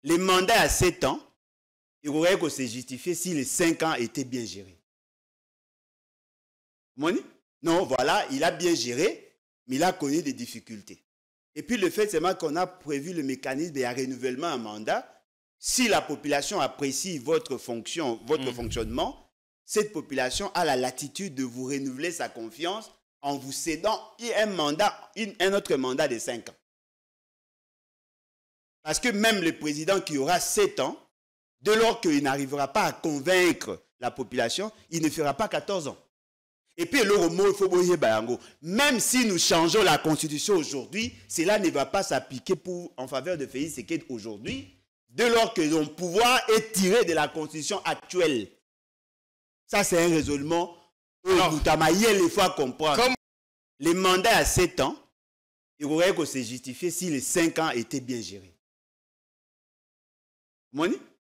les mandats à 7 ans, il aurait que se justifier si les 5 ans étaient bien gérés. Non, voilà, il a bien géré, mais il a connu des difficultés. Et puis le fait seulement qu'on a prévu le mécanisme de renouvellement à mandat, si la population apprécie votre fonction, votre fonctionnement, cette population a la latitude de vous renouveler sa confiance en vous cédant un autre mandat de 5 ans. Parce que même le président qui aura 7 ans, dès lors qu'il n'arrivera pas à convaincre la population, il ne fera pas 14 ans. Et puis, même si nous changeons la constitution aujourd'hui, cela ne va pas s'appliquer en faveur de Félix Tshisekedi aujourd'hui, dès lors que son pouvoir est tiré de la constitution actuelle. Ça, c'est un raisonnement où il faut comprendre. Les mandats à 7 ans, il aurait que se justifier si les 5 ans étaient bien gérés.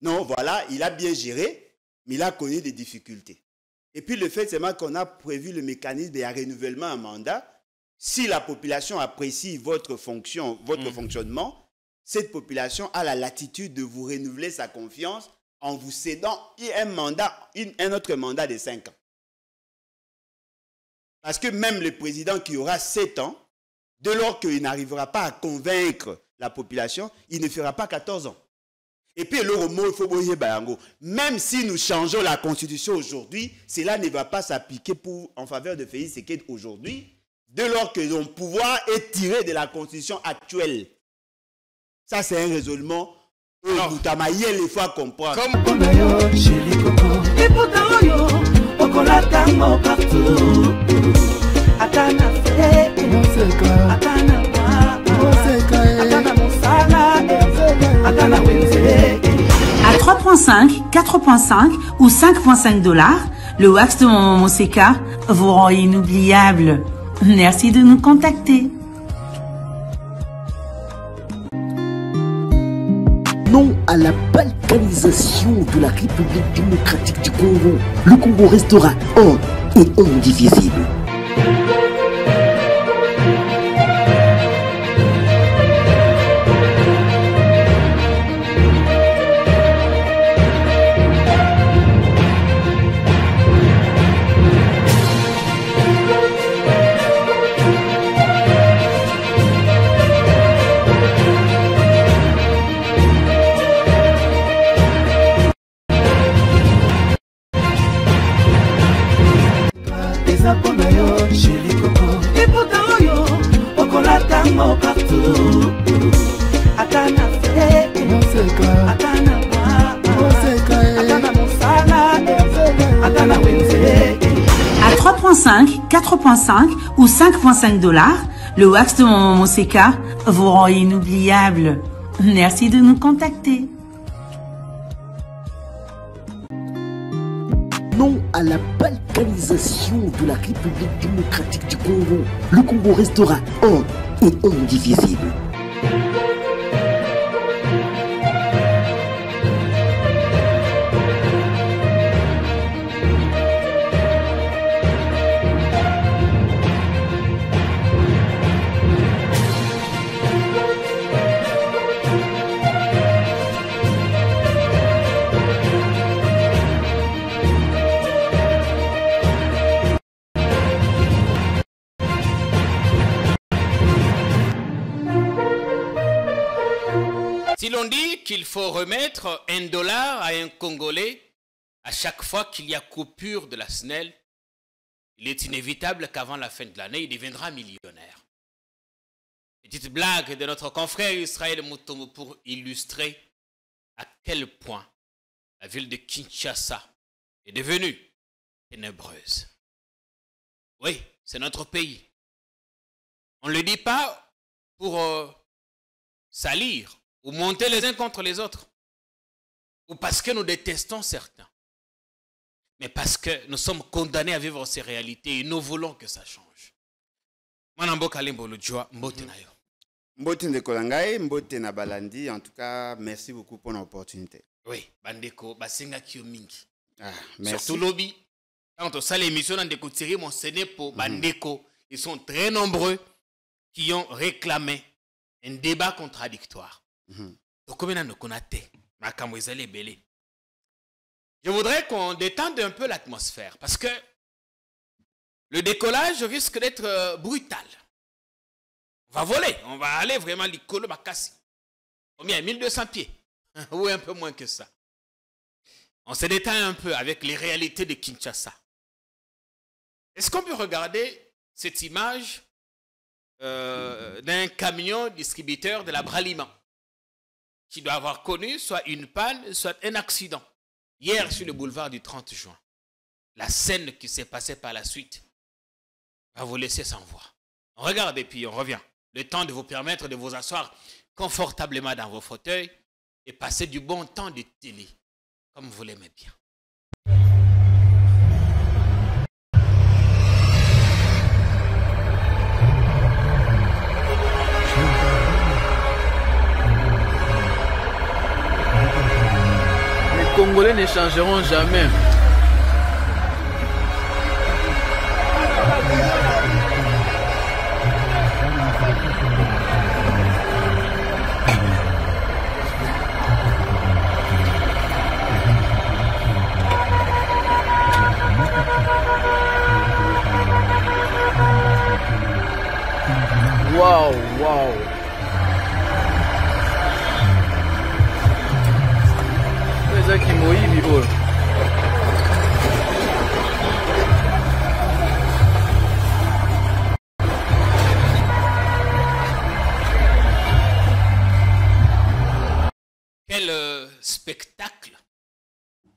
Non, voilà, il a bien géré, mais il a connu des difficultés. Et puis le fait seulement qu'on a prévu le mécanisme de renouvellement à mandat, si la population apprécie votre fonction, votre fonctionnement, cette population a la latitude de vous renouveler sa confiance en vous cédant un autre mandat de 5 ans. Parce que même le président qui aura 7 ans, dès lors qu'il n'arrivera pas à convaincre la population, il ne fera pas 14 ans. Et puis, même si nous changeons la constitution aujourd'hui, cela ne va pas s'appliquer en faveur de Félix Tshisekedi aujourd'hui, dès lors que son pouvoir est tiré de la constitution actuelle. Ça, c'est un raisonnement où il faut comprendre. À 3,5, 4,5 ou 5,5 $, le wax de Maman Moseka vous rend inoubliable. Merci de nous contacter. Non à la balkanisation de la République démocratique du Congo. Le Congo restera un et indivisible. À 3,5, 4,5 ou 5,5 $, le wax de Maman Moseka vous rend inoubliable. Merci de nous contacter. Non à la balkanisation de la République démocratique du Congo. Le Congo restera un et indivisible. Si l'on dit qu'il faut remettre $1 à un Congolais à chaque fois qu'il y a coupure de la SNEL, il est inévitable qu'avant la fin de l'année, il deviendra millionnaire. Petite blague de notre confrère Israël Mutombo pour illustrer à quel point la ville de Kinshasa est devenue ténébreuse. Oui, c'est notre pays. On ne le dit pas pour salir ou monter les uns contre les autres, ou parce que nous détestons certains, mais parce que nous sommes condamnés à vivre ces réalités et nous voulons que ça change. Mbote Ndekolangai, Mbote Nabalandi, en tout cas, merci beaucoup pour l'opportunité. Oui, Bandeko, Basenga Kiomingi. Merci. Surtout lobby. Quand on sait l'émission de Thierry mentionné pour Bandeko, ils sont très nombreux qui ont réclamé un débat contradictoire. Je voudrais qu'on détende un peu l'atmosphère parce que le décollage risque d'être brutal. On va voler, on va aller vraiment l'icolo bakasi. Combien? 1200 pieds ou un peu moins que ça. On se détend un peu avec les réalités de Kinshasa. Est-ce qu'on peut regarder cette image d'un camion distributeur de la Braliment qui doit avoir connu soit une panne, soit un accident. Hier, sur le boulevard du 30 juin, la scène qui s'est passée par la suite va vous laisser sans voix. On regarde et puis on revient. Le temps de vous permettre de vous asseoir confortablement dans vos fauteuils et passer du bon temps de télé, comme vous l'aimez bien. Les Congolais ne changeront jamais. Wow, wow. C'est qui mouille, Bibo. Quel spectacle!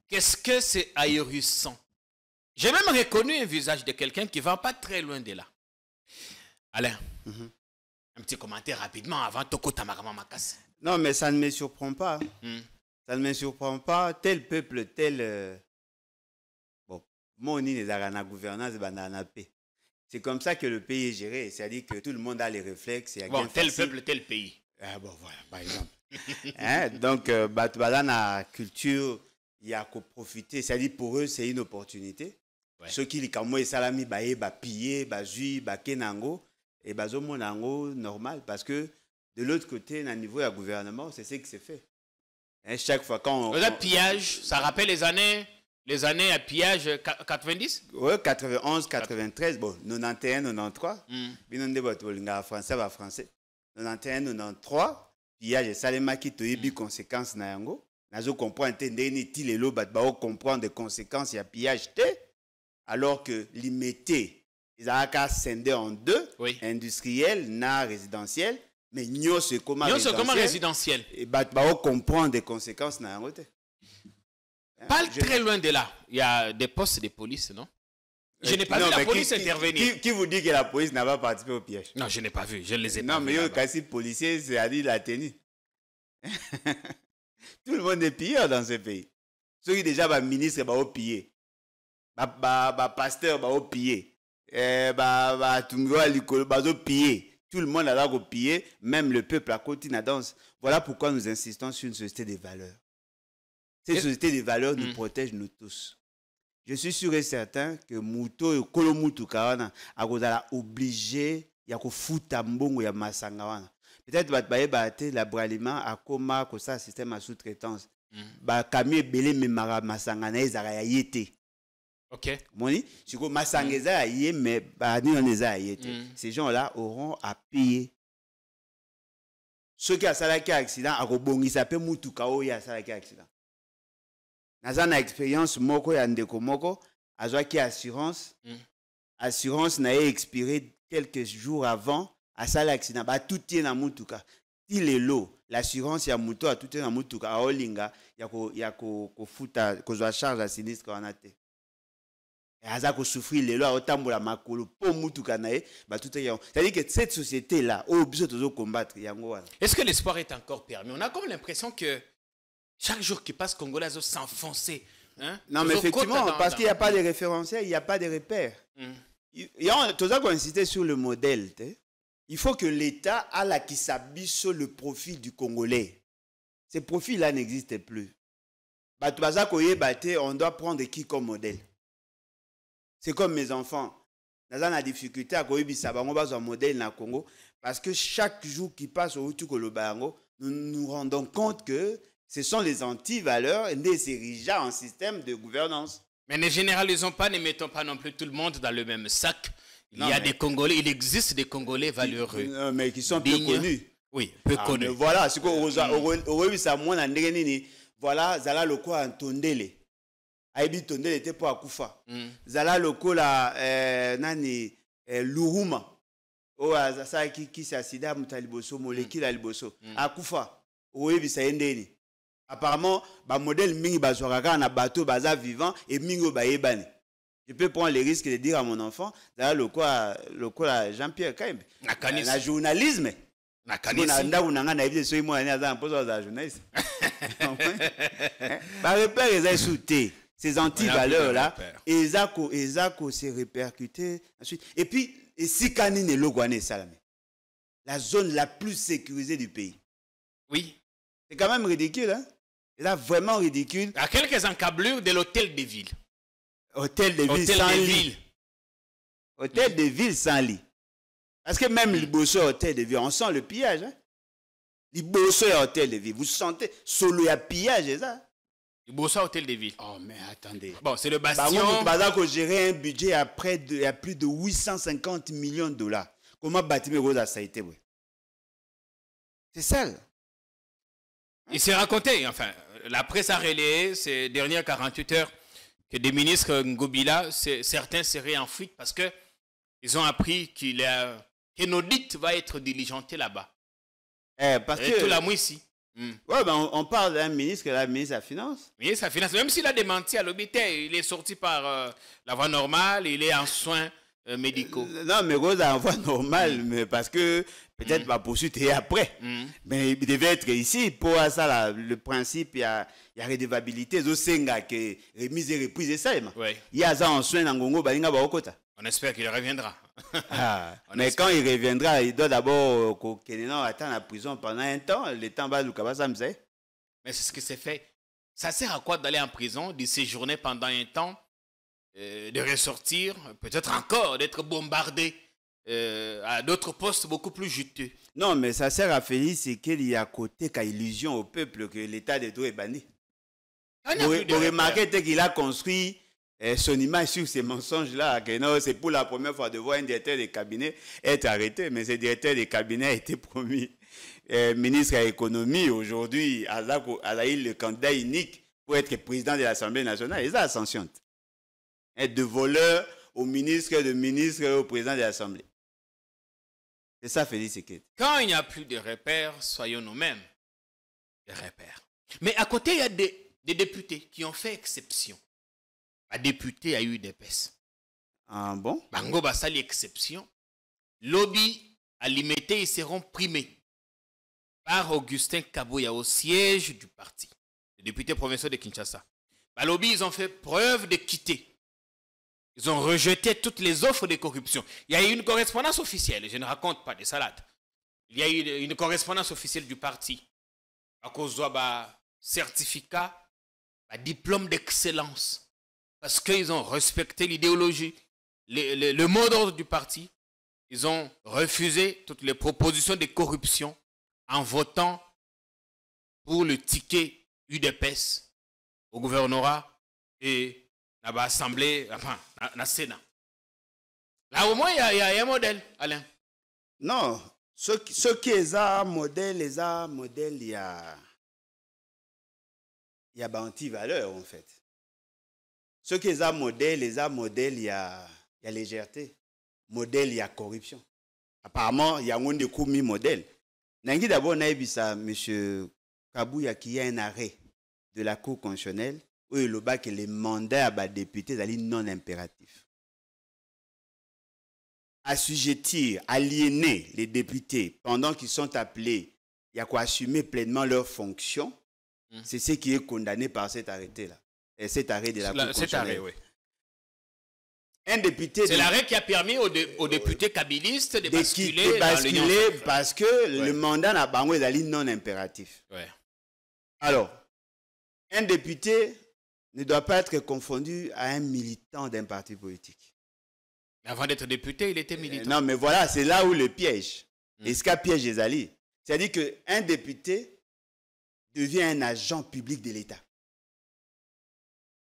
Qu'est-ce que c'est ahurissant! J'ai même reconnu un visage de quelqu'un qui ne va pas très loin de là. Alain, un petit commentaire rapidement avant Toko Tamarama Makas. Non, mais ça ne me surprend pas. Ça ne me surprend pas. Tel peuple, tel... Bon, mon n'est pas la gouvernance, c'est comme ça que le pays est géré. C'est-à-dire que tout le monde a les réflexes. Bon, tel peuple, tel pays. Ah bon, voilà, par exemple. Donc, dans la culture, il y a qu'à profiter. C'est-à-dire pour eux, c'est une opportunité. Ouais. Ceux qui les kamoy salami ba piller, ba jui, ba kenango et ba zo monango normal parce que de l'autre côté, au niveau du gouvernement, c'est ce qui se fait. Et chaque fois quand on pillage, ça rappelle les années à pillage 90? Oui, 91, 93, bon, 91, 93. Binonde botolinga français ba français. 91, 93, pillage et salema qui te yebi conséquences na yango. Nazo comprendre ndeni ti lelo bat ba comprendre des conséquences ya pillage te. Alors que l'immété, ils ont qu'à scinder en deux, oui. Industriel, na résidentiel, mais nous c'est comment résidentiel. Et bah comprendre des conséquences na yangote. Pas très loin de là, il y a des postes de police, non? Je n'ai pas vu la police intervenir. Qui vous dit que la police n'a pas participé au piège? Non, je n'ai pas vu, je ne les ai pas vus. Non, mais yo, kasi policier, c'est à dire la tenue. Tout le monde est pilleur dans ce pays. Ceux qui déjà va ministre va au piller. Pasteur va piller, tout le monde a l'air de piller, même le peuple à côté n'a danse. Voilà pourquoi nous insistons sur une société des valeurs. Cette société des valeurs nous protège nous tous. Je suis sûr et certain que Mouto et Kolomutu Kawana a obligé de foutre mbongo ya masangawana. Peut-être que la Braliment a comme ça système à sous-traitance. Kamie belé memara masangana ezara yete. Ok. Moni, si vous masangeza yé mais ces gens-là auront à payer. Ceux qui a salaki accident a rebongisa pe mutu kao ya salaki accident. Nazana expérience moko ya ndeko moko azwa ki assurance. Assurance na expiré quelques jours avant à sala accident ba tout tient na mutuka. Il est lot, l'assurance ya muto a tout tient na mutuka a olinga ya ko futa ko zwa charge à sinistre en até. C'est-à-dire que cette société-là, combattre. Est-ce que l'espoir est encore permis? On a comme l'impression que chaque jour qui passe, Congolais s'enfoncer. Hein? Non, mais effectivement, parce qu'il n'y a pas de référentiel, il n'y a pas de repères. Tout ça qu'on insistait sur le modèle. Il faut que l'État a la qui s'habille sur le profil du Congolais. Ce profil-là n'existe plus. On doit prendre qui comme modèle? C'est comme mes enfants. Nous avons la difficulté à un modèle dans le Congo parce que chaque jour qui passe au Tuko Lobango, nous nous rendons compte que ce sont les antivaleurs et des érigés en système de gouvernance. Mais ne généralisons pas, ne mettons pas non plus tout le monde dans le même sac. Il y a mais- des Congolais, il existe des Congolais valeureux. Mais qui sont peu dignes. connus. Oui, peu connus. Mais voilà, ce que ça moi voilà, zala loko Antondele. Aibi Tondele était pour Akufa. Zala loko la nani Luruma. Oh ça qui s'assida mutaliboso moleki la liboso. Akufa. Oyebi ça endeni. Apparemment, ba modèle mingi bazwaka na bateau baza vivant et mingo ba yebani. Je peux prendre le risque de dire à mon enfant, zala loko la Jean-Pierre Kaimbe. Na journalisme. Na kanisi. Na unanga na éviter soy moi na poso za journaliste. Ba repère les sauté ces anti-valeurs là ezako se répercuter ensuite et puis et si kanine logwane salame. La zone la plus sécurisée du pays. Oui. C'est quand même ridicule hein. C'est là vraiment ridicule. À quelques encablures de l'hôtel de ville. Hôtel de ville sans lit. Hôtel de ville sans lit. Parce que même les bosseurs hôtel de ville, on sent le pillage. Hein? Les bosseurs hôtel de ville, vous sentez solo à pillage, c'est ça? Les bosseurs hôtel de ville. Oh, mais attendez. Bon, c'est le Bah, bastion. moi, je gérer un budget à plus de 850 millions de dollars. Comment bâtiment Rosa ça a été? C'est ça. Là. Il s'est raconté, enfin, la presse a relayé ces dernières 48 heures que des ministres Ngobila, certains seraient en fuite parce que ils ont appris qu'un audit va être diligenté là-bas. Parce et que tout la ici. Ouais, ben on parle d'un ministre, la ministre de la Finance. Ministre de la Finance, même s'il a démenti à l'hôpital, il est sorti par la voie normale, il est en soins médicaux. Non, mais Rosa en voie normale, mais parce que peut-être ma poursuite est après. Mais il devait être ici pour ça, là, le principe, il y a redevabilité, Zosenga, que remise et reprise, et ça, Ouais. il y a ça en soins dans Gongo, Balinga Baokota. On espère qu'il reviendra. Mais quand il reviendra, il doit d'abord attendre la prison pendant un temps. Le temps va nous Mais c'est ce qui s'est fait. Ça sert à quoi d'aller en prison, de séjourner pendant un temps, de ressortir, peut-être encore d'être bombardé à d'autres postes beaucoup plus juteux? Non, mais ça sert à Félix, c'est qu'il y a côté qu'à illusion au peuple que l'état de droit est banni. Vous remarquez qu'il a construit son image sur ces mensonges-là, que non, c'est pour la première fois de voir un directeur de cabinet être arrêté, mais ce directeur de cabinet a été promis ministre de l'économie. Aujourd'hui, a eu le candidat unique pour être président de l'Assemblée nationale. Et ça, ascension. De voleur au ministre, de ministre au président de l'Assemblée. C'est ça, Félix Sekete. Quand il n'y a plus de repères, soyons nous-mêmes des repères. Mais à côté, il y a des députés qui ont fait exception. Un député a eu des pèses. Ah bon? Bango Bassali exception. Lobby à limiter, ils seront primés par Augustin Kaboya au siège du parti, le député provincial de Kinshasa. Bah, lobby, ils ont fait preuve de quitter. Ils ont rejeté toutes les offres de corruption. Il y a eu une correspondance officielle, je ne raconte pas des salades. Il y a eu une correspondance officielle du parti. À cause de certificat, diplôme d'excellence. Parce qu'ils ont respecté l'idéologie, le mot d'ordre du parti. Ils ont refusé toutes les propositions de corruption en votant pour le ticket UDPS au gouvernorat et à l'Assemblée, enfin, à la Sénat. Là, au moins, il y a un modèle, Alain. Non, ce qui est un modèle, il y a anti-valeur, en fait. Ce qui est un modèle, il y a légèreté. Modèle, il y a corruption. Apparemment, il y a un de commis modèle. Nangi d'abord, on a vu ça, M. Kabouya, qui a un arrêt de la Cour constitutionnelle où il a que les mandats à députés sont non impératifs. Assujettir, aliéner les députés pendant qu'ils sont appelés, il y a quoi assumer pleinement leurs fonctions, c'est ce qui est condamné par cet arrêté-là. Et cet arrêt de la Cour constitutionnelle. Cet arrêt, oui. Un député... C'est l'arrêt qui a permis aux députés kabylistes de basculer dans l'Union parce que le mandat n'a pas non impératif. Ouais. Alors, un député ne doit pas être confondu à un militant d'un parti politique. Avant d'être député, il était militant. Non, mais voilà, c'est là où le piège. Est-ce qu'il y a piège des alliés? C'est-à-dire qu'un député devient un agent public de l'État.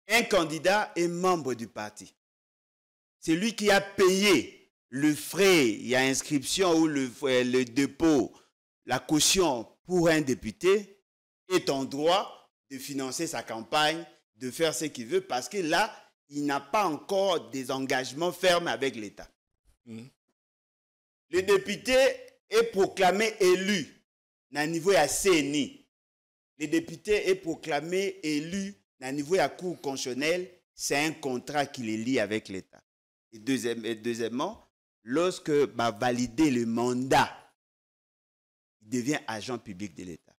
Un candidat est membre du parti. C'est lui qui a payé le frais, il y a inscription ou le dépôt, la caution pour un député, est en droit de financer sa campagne, de faire ce qu'il veut, parce que là, il n'a pas encore des engagements fermes avec l'État. Le député est proclamé élu à niveau à CNI. Le député est proclamé élu à niveau à Cour constitutionnelle. C'est un contrat qui les lie avec l'État. Et deuxièmement, lorsque va valider le mandat, il devient agent public de l'État.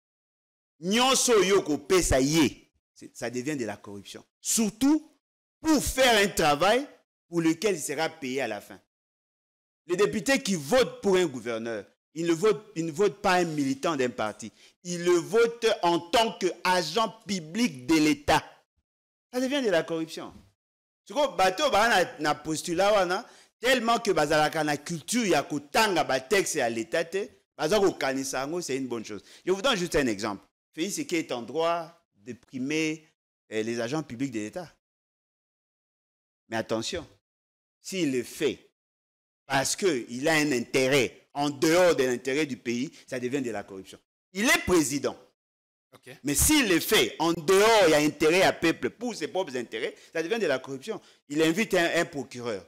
Nyonso yoko pesa ye, ça devient de la corruption. Surtout pour faire un travail pour lequel il sera payé à la fin. Les députés qui votent pour un gouverneur, ils ne votent pas un militant d'un parti. Ils le votent en tant qu'agent public de l'État. Ça devient de la corruption. Ce que bateau na postulat wana tellement que bazalaka na culture ya kotanga ba texte à l'État bazako kanisa ngo, c'est une bonne chose. Je vous donne juste un exemple. Félix Tshisekedi est en droit de primer les agents publics de l'État. Mais attention, s'il le fait parce qu'il a un intérêt en dehors de l'intérêt du pays, ça devient de la corruption. Il est président. Okay. Mais s'il le fait en dehors, il y a intérêt à peuple pour ses propres intérêts, ça devient de la corruption. Il invite un procureur.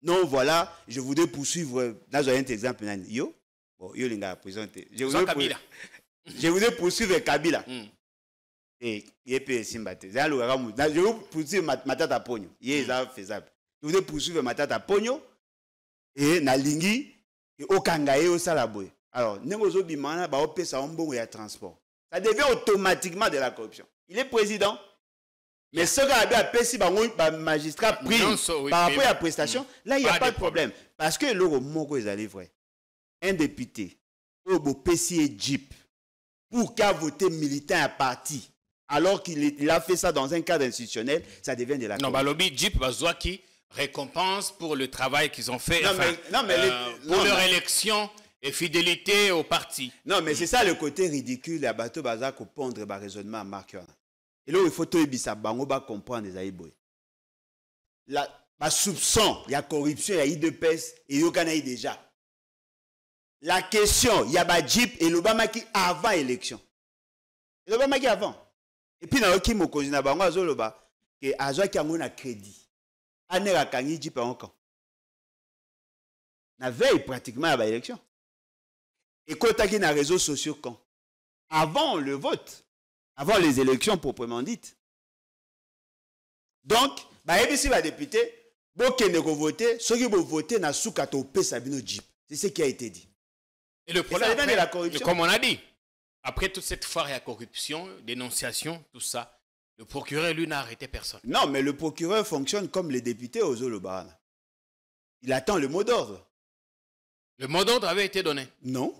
Non, voilà, je voudrais poursuivre. Là, j'ai un exemple. Yo, bon, yo l'inga présenté. Je voudrais poursuivre Kabila. Et il peut s'imbattre. Je veux poursuivre Matata Pogno. Il est faisable. Je voudrais poursuivre Matata Pogno et Nalingi et Okangaye au Salaboy. Alors, Nengozo Bimana, ba opé sa ombongo ya transport. Ça devient automatiquement de la corruption. Il est président. Mais ce gars a payé un magistrat pris par rapport à la prestation, là, il n'y a pas de problème. Parce que le mot est allé vrai. Un député, au PC Jeep, pour qu'a voté militant à parti, alors qu'il a fait ça dans un cadre institutionnel, ça devient de la corruption. Non, bah, lobby Jeep, bah, qui récompense pour le travail qu'ils ont fait, pour leur élection et fidélité au parti. Non, mais c'est ça le côté ridicule à bateau bazar pour pondre le raisonnement à Marc. Et là, il faut tout ça, bango ba comprendre les aïboy. La soupçon, il y a corruption, il y a IDPS et il y a déjà. La question, il y a Jeep et l'Obama qui avant l'élection. L'Obama qui avant. Et puis, dans le qui m'a causé, il y a Bango qui a crédit. Il y a un Jeep encore. La veille pratiquement à l'élection. Et quand il y a des réseaux sociaux, quand avant le vote, avant les élections proprement dites. Donc, si va député, si vous votez, ceux qui vont voter na soukato pe sabino Jeep. C'est ce qui a été dit. Et le problème, après, la corruption. Comme on a dit, après toute cette foire à corruption, dénonciation, tout ça, le procureur, lui, n'a arrêté personne. Non, mais le procureur fonctionne comme les députés aux Zolobarana. Il attend le mot d'ordre. Le mot d'ordre avait été donné? Non.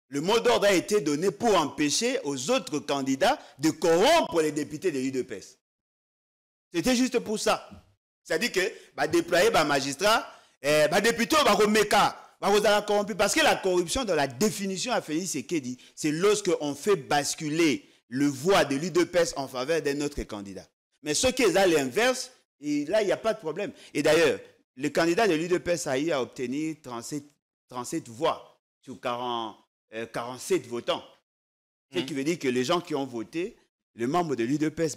Le mot d'ordre a été donné pour empêcher aux autres candidats de corrompre les députés de l'UDPS. C'était juste pour ça. C'est-à-dire que déployer les magistrats, les députés vont corrompre. Parce que la corruption, dans la définition à Félix Tshisekedi, c'est lorsqu'on fait basculer le voix de l'UDPS en faveur d'un autre candidat. Mais ce qui est à l'inverse, là, il n'y a pas de problème. Et d'ailleurs, le candidat de l'UDPS a obtenu 37 voix sur 47 votants. Ce qui veut dire que les gens qui ont voté, les membres de l'UDPS,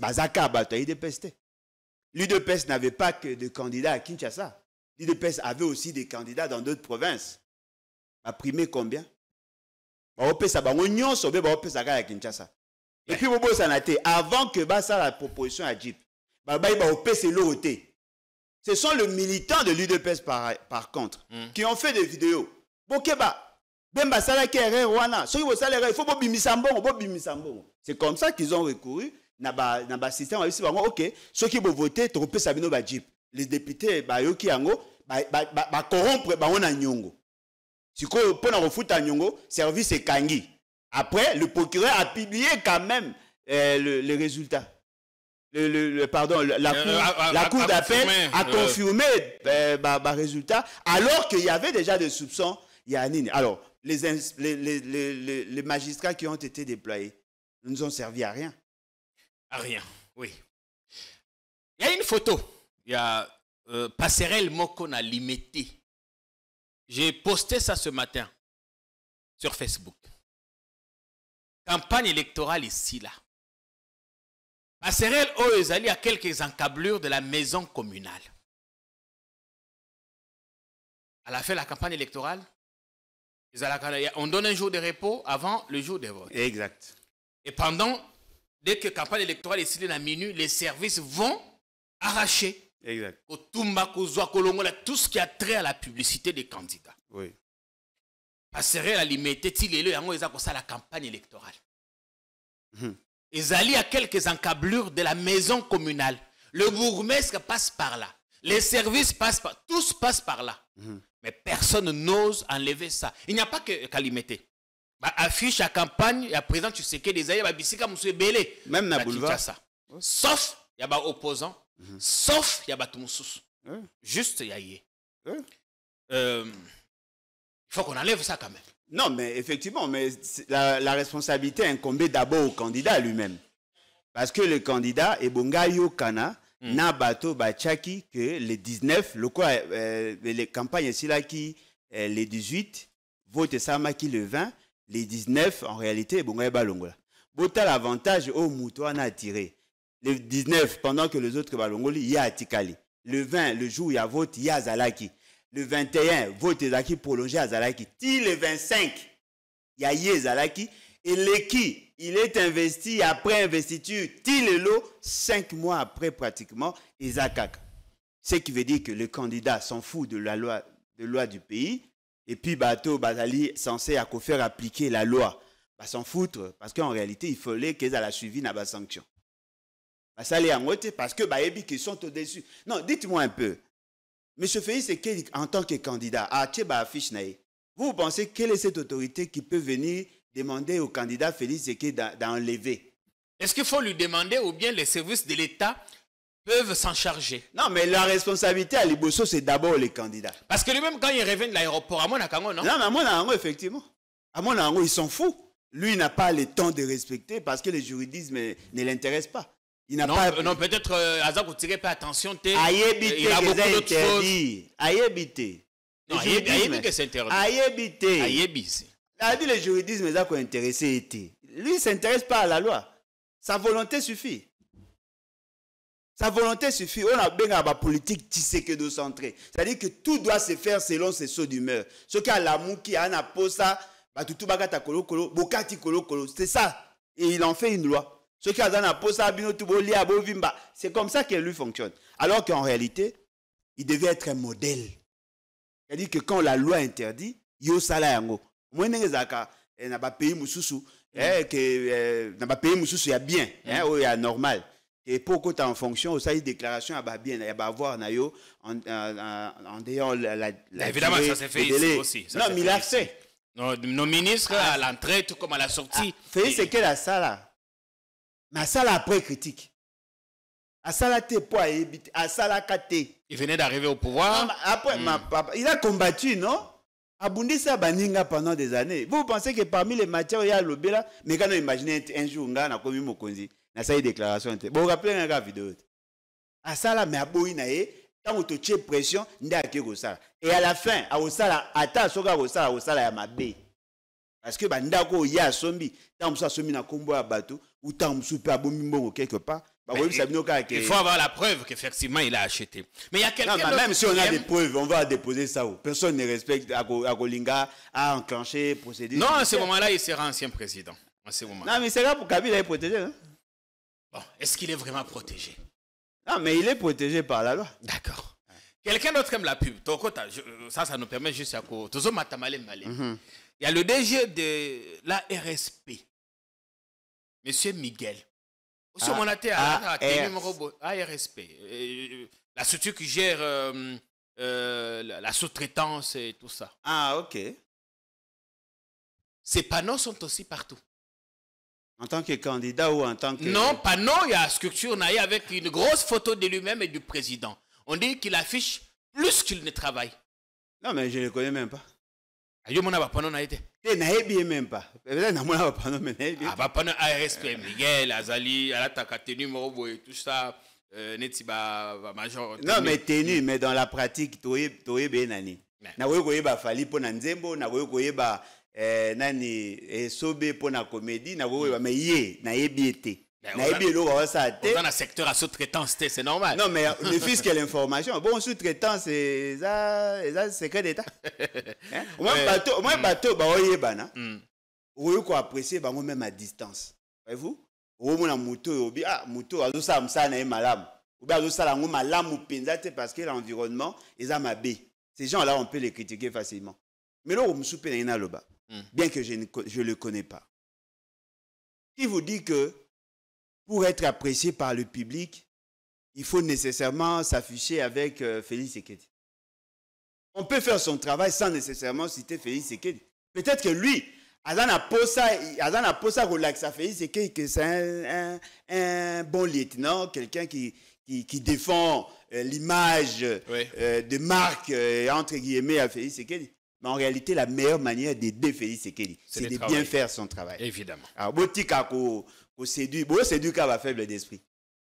l'UDPS n'avait pas que de candidats à Kinshasa. L'UDPS avait aussi des candidats dans d'autres provinces. A primé combien? Et puis, avant que la proposition à Jeep, ce sont les militants de l'UDPS par contre, qui ont fait des vidéos. C'est comme ça qu'ils ont recouru dans le système. Ok, ceux qui vont voter, les députés, corrompre, si on a refoutu à Nyongo, service est Kangi. Après, le procureur a publié quand même les résultats. La cour d'appel a confirmé les résultats, alors qu'il y avait déjà des soupçons. Alors, les magistrats qui ont été déployés ne nous ont servi à rien. À rien, oui. Il y a une photo. Il y a Passerelle Mokona Limité. J'ai posté ça ce matin sur Facebook. Campagne électorale ici, là. Passerelle Oezali a quelques encablures de la maison communale. À la fin de la campagne électorale, on donne un jour de repos avant le jour de vote. Exact. Et dès que la campagne électorale est signée à minuit, les services vont arracher. Exact. Tout ce qui a trait à la publicité des candidats. Oui. Passerelle à limiter, la campagne électorale. Ezali a quelques encablures de la maison communale. Le bourgmestre passe par là. Les services passent par là. Tous passent par là. Mais personne n'ose enlever ça. Il n'y a pas qu'à limiter. Affiche à campagne, il y a président Tshisekedi des aïe, bisika monsieur Belé. Même na boulevard. Sauf, il y a des opposants. Sauf, il y a des moussous. Juste, il y a yé. Il faut qu'on enlève ça quand même. Non, mais effectivement, mais la responsabilité incombée d'abord au candidat lui-même. Parce que le candidat, Ebongayo Kana, na bato bachaki que les 19, les campagnes ici là qui les 18, vote Samaki le 20, les 19, en réalité, Ebongayo Balongola. Bota l'avantage au Moutoua a tiré. Le 19, pendant que les autres Balongoli, il y a Atikali. Le 20, le jour où il y a vote, il y a Zalaki. Le 21, vote Zalaki prolongé à Zalaki. Le 25, il y a Yé Zalaki. Et l'équipe, il est investi après investiture. Le lot, 5 mois après pratiquement, Ezakak. Ce qui veut dire que le candidat s'en fout de la loi du pays. Et puis, Bato Bazali censé faire appliquer la loi. S'en foutre. Parce qu'en réalité, il fallait qu'ils aient suivi la sanction. Ça les a parce que ils sont au-dessus. Non, dites-moi un peu. Monsieur Félix Sekedi, en tant que candidat, vous pensez quelle est cette autorité qui peut venir demander au candidat Félix Sekedi d'enlever? Est-ce qu'il faut lui demander ou bien les services de l'État peuvent s'en charger? Non, mais la responsabilité à Liboso, c'est d'abord les candidats. Parce que lui-même, quand il revient de l'aéroport, à Monacango, non? Non, mais à Monacango, effectivement. À Monacango, il s'en fout. Lui, il n'a pas le temps de respecter parce que le juridisme ne l'intéresse pas. Il n'a pas... Non, peut-être Azak vous tirez pas attention. Il a beaucoup d'autres choses. Ayébité. Non, Ayébité que c'est interdit. Ayébité. Ayébité. Il a dit le juridisme est intéressé. Lui, il ne s'intéresse pas à la loi. Sa volonté suffit. Sa volonté suffit. On a bien la politique Tshisekedi-centrée. C'est-à-dire que tout doit se faire selon ses sauts d'humeur. Ce qui a l'amour qui a un aposa, c'est ça. Et il en fait une loi. C'est comme ça que lui fonctionne. Alors qu'en réalité, il devait être un modèle. C'est-à-dire que quand la loi interdit, yo sala yango. Moi n'a pas pays mususu, n'a pas pays mususu il y a bien, il y a normal. Et pourquoi tu en fonction, ça y déclaration à bien, il va avoir nayo en dehors la évidemment ça s'est fait ici aussi. Non, mais il a fait. Nos ministres à l'entrée tout comme à la sortie. Fait c'est que la salle. Mais ça là après critique. À ça là à ça là katé. Il venait d'arriver au pouvoir. Après il a combattu, non? Abundisa baninga pendant des années. Vous pensez que parmi les matières il y a le là, mais quand on imagine un jour on a commis Mokonzi, na ça déclaration. Bon rappelez un gars vidéo. À ça là mais aboyi na ye, quand on te pression, nda ke ça. Et à la fin, à osala ata soka osala ya mabe. Parce que bandako ya sombi, tant ça sombi na kombo ya bateau ou tant soupe à bomimbo quelque part. Il faut avoir la preuve qu'effectivement il a acheté. Mais il y a quelqu'un d'autre. Même si on a des preuves, on va déposer ça. Personne ne respecte Agolinga à enclencher procédure. Non, à ce moment-là, il sera ancien président. À ce moment. Non, mais c'est là pour Kabila est protégé. Hein? Bon, est-ce qu'il est vraiment protégé? Non, mais il est protégé par la loi. D'accord. Quelqu'un d'autre aime la pub. Ça nous permet juste à quoi. Il y a le DG de la RSP, Monsieur Miguel. ARSP, la structure qui gère la sous-traitance et tout ça. Ah, ok. Ces panneaux sont aussi partout. En tant que candidat ou en tant que... Non, panneau, il y a structure avec une grosse photo de lui-même et du président. On dit qu'il affiche plus qu'il ne travaille. Non, mais je ne le connais même pas. Ayo mona bapano na été. Te nayebi même pas. Peut-être na mona bapano mais nayebi. Ah bapano ARSP Miguel Azali alata tenu morobo et tout ça neti ba major. Non mais tenu mais dans la pratique toye benani. Na wewe koyeba fali po na nzembo na wewe koyeba nani sobe po na comédie na wewe mais ye nayebi été. Nayebi eloko ça te. Dans le secteur à sous-traitance c'est normal. Non mais le fisc et l'information. Bon sous-traitance c'est ça secret d'état. Hein? Moi bateau ba oyeba na. Oyo ko apprécier bango même à distance. Voyez-vous? Oyo mona moto obi moto azo sa msa na malam. Obi azo sala ngo malamu penza te parce que l'environnement eza mabe. Ces gens-là on peut les critiquer facilement. Mais là on soupe na loba. Bien que je le connais pas. Qui vous dit que pour être apprécié par le public, il faut nécessairement s'afficher avec Félix Sekedi. On peut faire son travail sans nécessairement citer Félix Sekedi. Peut-être que lui, Azana Posa relaxe à Félix Sekedi, que c'est un bon lieutenant, quelqu'un qui défend l'image de marque, entre guillemets, à Félix Sekedi. Mais en réalité, la meilleure manière d'aider Félix Sekedi, c'est de bien faire son travail. Évidemment. Alors, Botika ko séduit, séduit ka ba faible d'esprit.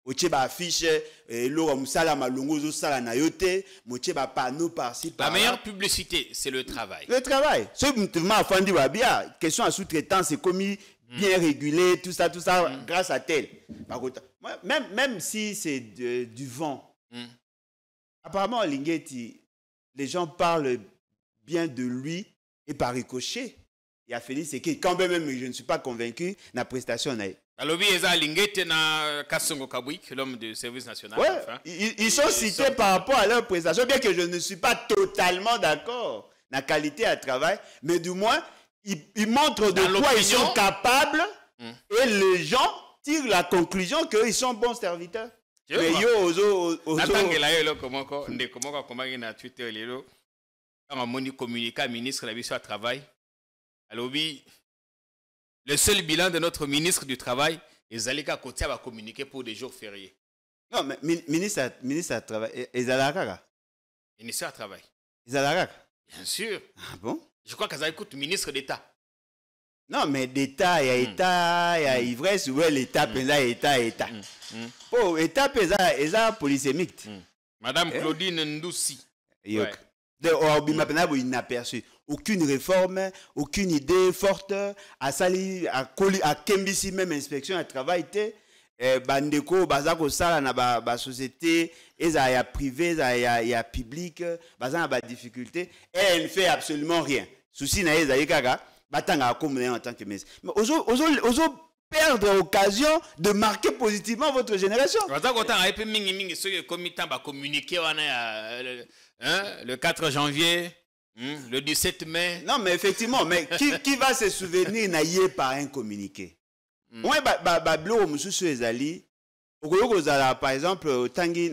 Oche ba affiche, l'eau musala malongo zo sala na yote, moche ba panneau par-ci par-là. La meilleure publicité, c'est le travail. Le travail. Ce mouvement afandi wa bien, question à sous-traitance, c'est commis bien régulé, tout ça, grâce à tel. Même si c'est du vent. Apparemment, Lingeti, les gens parlent bien de lui et par ricochet. Il a Félix Sekedi. Quand même, je ne suis pas convaincu, la prestation n'a. Alobi eza Lingete na Kasongo Kabwik, l'homme du service national. Ouais, enfin. ils sont cités par rapport à leur prestation, bien que je ne suis pas totalement d'accord dans la qualité à travail, mais du moins, ils montrent de quoi ils sont capables et les gens tirent la conclusion qu'ils sont bons serviteurs. Mais yo, Natangela yo comment na Twitter lelo. Quand on communique à ministre de la mission à travail, alobi le seul bilan de notre ministre du Travail, les Alika Kotia va communiquer pour des jours fériés. Non, mais ministre à travail, ils allaient Ministre à travail. Ils allaient. Bien sûr. Ah bon? Je crois qu'ils écoutent ministre d'État. Non, mais d'État, il y a État, il y a ivresse, ouais, l'État, État. Oh, État, il y a polysémique. Madame Claudine Ndoussi. Ouais. Inaperçu. Aucune réforme, aucune idée forte. À Kembisi même inspection à travail. Bandeko, Bazako Sala na ba société, il y a privé, il y a public, Bazan a difficulté. Elle ne fait absolument rien. Souci na Ezaïkaga, Batanga comme en tant que ministre. Mais oso perdre l'occasion de marquer positivement votre génération. Le 4 janvier, le 17 mai. Non, mais effectivement, mais qui va se souvenir naïe par un communiqué? Moi, par exemple, Tanguy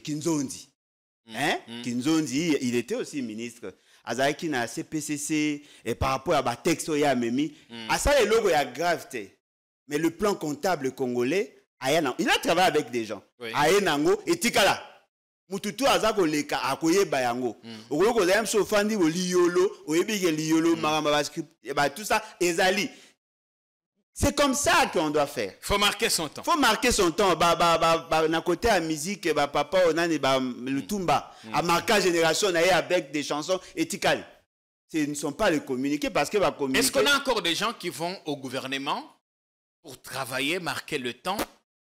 Kinzondi. Kinzondi, il était aussi ministre. Azaki na CPCC et par rapport à ba texte ya memi. À ça, le logo ya gravité. Mais le plan comptable congolais, il a travaillé avec des gens. Ayenango et Tikala. Mututu azako leka akoye bayango. Okoko za mso fandi wo liyolo, oyebike liyolo maramba script et bah tout ça ezali. C'est comme ça qu'on doit faire. Faut marquer son temps. Faut marquer son temps. Na côté à musique ba papa onani ba le tumba. À marquer génération na avec des chansons éthicales. Ce ne sont pas les communiqués parce que va communiquer. Est-ce qu'on a encore des gens qui vont au gouvernement pour travailler, marquer le temps?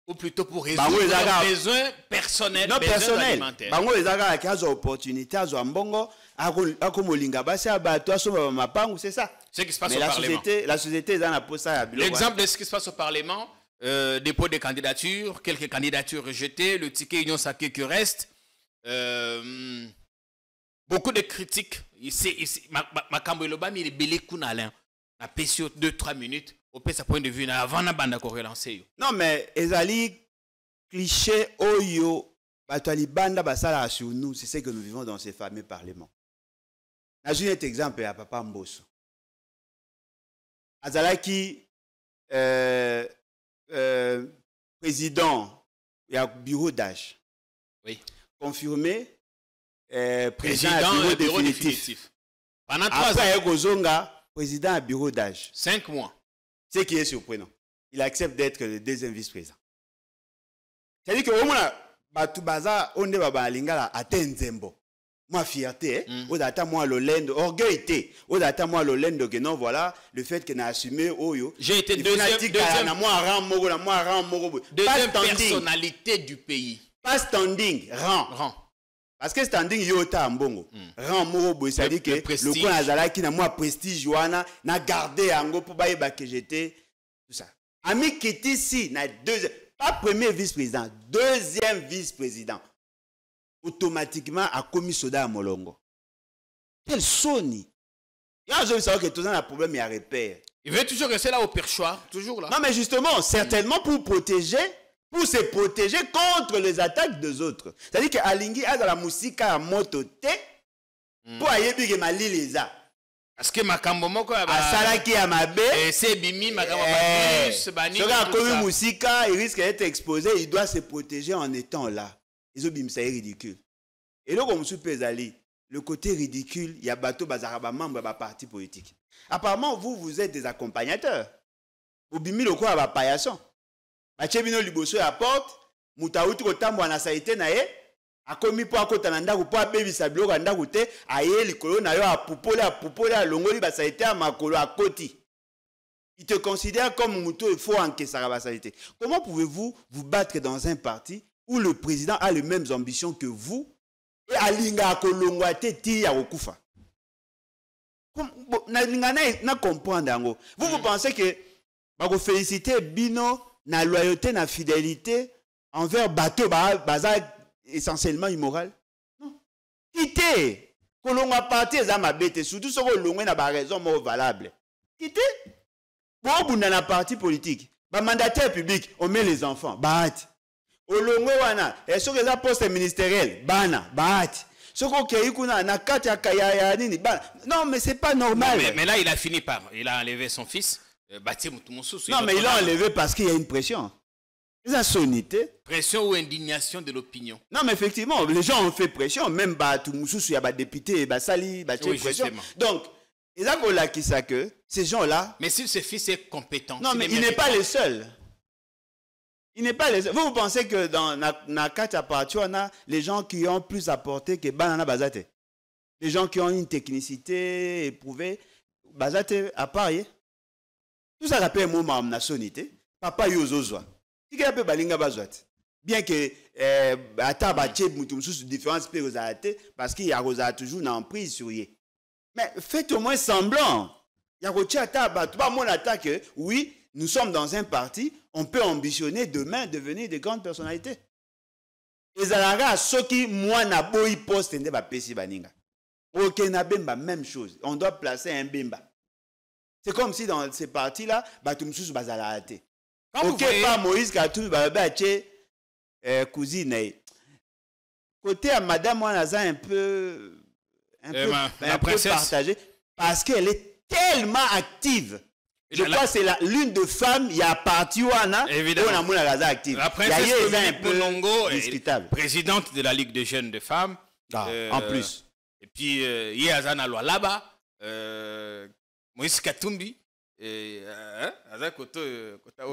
Ou plutôt pour résoudre leurs besoins personnels, non, besoins alimentaires. Bango ezaka qui a des opportunités, à Zambongo, à Komolinga, c'est ça. Ce qui se passe au Parlement. La société est dans la l'exemple de ce qui se passe au Parlement, dépôt de candidatures, quelques candidatures rejetées, le ticket Union Sacré qui reste, beaucoup de critiques. Ma Kamboiloba, mais il est belé Kounalin. La PCO 2-3 minutes. Au peu sa point de vue, avant la bande à relancer. Non, mais ezali cliché oyo batali banda basala sur nous, c'est ce que nous vivons dans ces fameux parlements. J'ai un exemple à Papa Mbosso. Azalaki président et bureau d'âge. Oui. Confirmé président bureau définitif. Pendant 3 ans. Après, Kozonga, président à bureau d'âge. 5 mois. Ce qui est surprenant. Il accepte d'être le deuxième vice-président. C'est-à-dire que au moins, Batubaza, on est baba lingala atenzembo. Moi fierté, au data moi l'olendo, orgueil au data moi l'olendo que non voilà le fait que n'a assumé oyo. J'ai été deuxième personnalité du pays. Pas standing, rang. Parce que standing yota mbongo. Rang moro c'est-à-dire que le coin azala qui n'a moi prestige wana na gardé ango pour baïba que j'étais tout ça. Ami qui est ici na deuxième, pas premier vice-président, deuxième vice-président. Automatiquement a commis soda à Molongo. Quel Sony. Il y a un savoir que tout ça a un problème, il y a repère. Il veut toujours rester là au perchoir, toujours là. Non mais justement, certainement pour se protéger contre les attaques des autres. C'est-à-dire qu'Alingi a dans la musique à moto te pour aller bien mali les a. Parce que makambo moko ya ba salaki ya mabe c'est bimi makambo plus bani. Si on comme musique, il risque d'être exposé, il doit se protéger en étant là. Ils ont bim ça est ridicule. Et là comme Soupezali, le côté ridicule, il y a bateau bazaraba membre de parti politique. Apparemment vous êtes des accompagnateurs. Vous bimi le quoi ba payason. Bachebino liboso ya porte, mutauti ko tambo na saité na ye. A commis pour akota na ndako pour baby sablo ko ndako te aye likolo na yo apupola longoli ba saité a makolo a koti. Il te considère comme muto il faut encaisser la basalité. Comment pouvez-vous vous battre dans un parti où le président a les mêmes ambitions que vous et alinga kolongwa te ti ya okufa? Na comprendre ngo. Vous pensez que vous féliciter bino na loyauté na fidélité envers bateau baza essentiellement immoral? Non. Quittez. Kolongwa parti eza mabete surtout so kolongwe na ba raison mo valable. Quittez. Bon bunda na parti politique. Ba mandataire public, on met les enfants. Bahati. Olongwe wana, est-ce que eza poste ministériel? Bana, bahati. Soko keikuna na kati ya kaya nini bana. Non mais c'est pas normal. Non, mais là il a fini par il a enlevé son fils. Non mais il l'a enlevé parce qu'il y a une pression. Ils ont sonité. Pression ou indignation de l'opinion. Non mais effectivement, les gens ont fait pression. Même Batumoussous, il y a des députés, Sali, oui, pression. Donc, ils ont là qui ça que ces gens-là. Mais si ce fils est compétent. Non mais il n'est pas le seul. Il n'est pas les seuls. Vous pensez que dans na kata parti on a les gens qui ont plus apporté que Banana Bazate. Les gens qui ont une technicité éprouvée, Bazate à Paris. Tout ça rappelle mon mam nationalité. Papa yozozwa. Qui appelle balinga bazwat. Bien que ata bache mutumsu différence pe rozate parce qu'il y a rosa toujours en prise sur yé. Mais faites au moins semblant. Il y a rocha ata ba mon attaque oui, nous sommes dans un parti, on peut ambitionner demain devenir de grandes personnalités. Et zalara soki moi na boy poste nde ba pesi baninga. OK na bemba même chose. On doit placer un bemba. C'est comme si dans ces parties-là, Batumsus Bazalate. Ok, pas Moïse Katou, Babache, cousine. Côté à Madame Wanaza, un peu partagé, parce qu'elle est tellement active. Je crois que c'est l'une des femmes, il y a parti Wana, évidemment. On a active. La princesse un peu Longo, discutable. Présidente de la Ligue des jeunes de femmes. En plus. Et puis, Yazana Loalaba. Moïse Katumbi.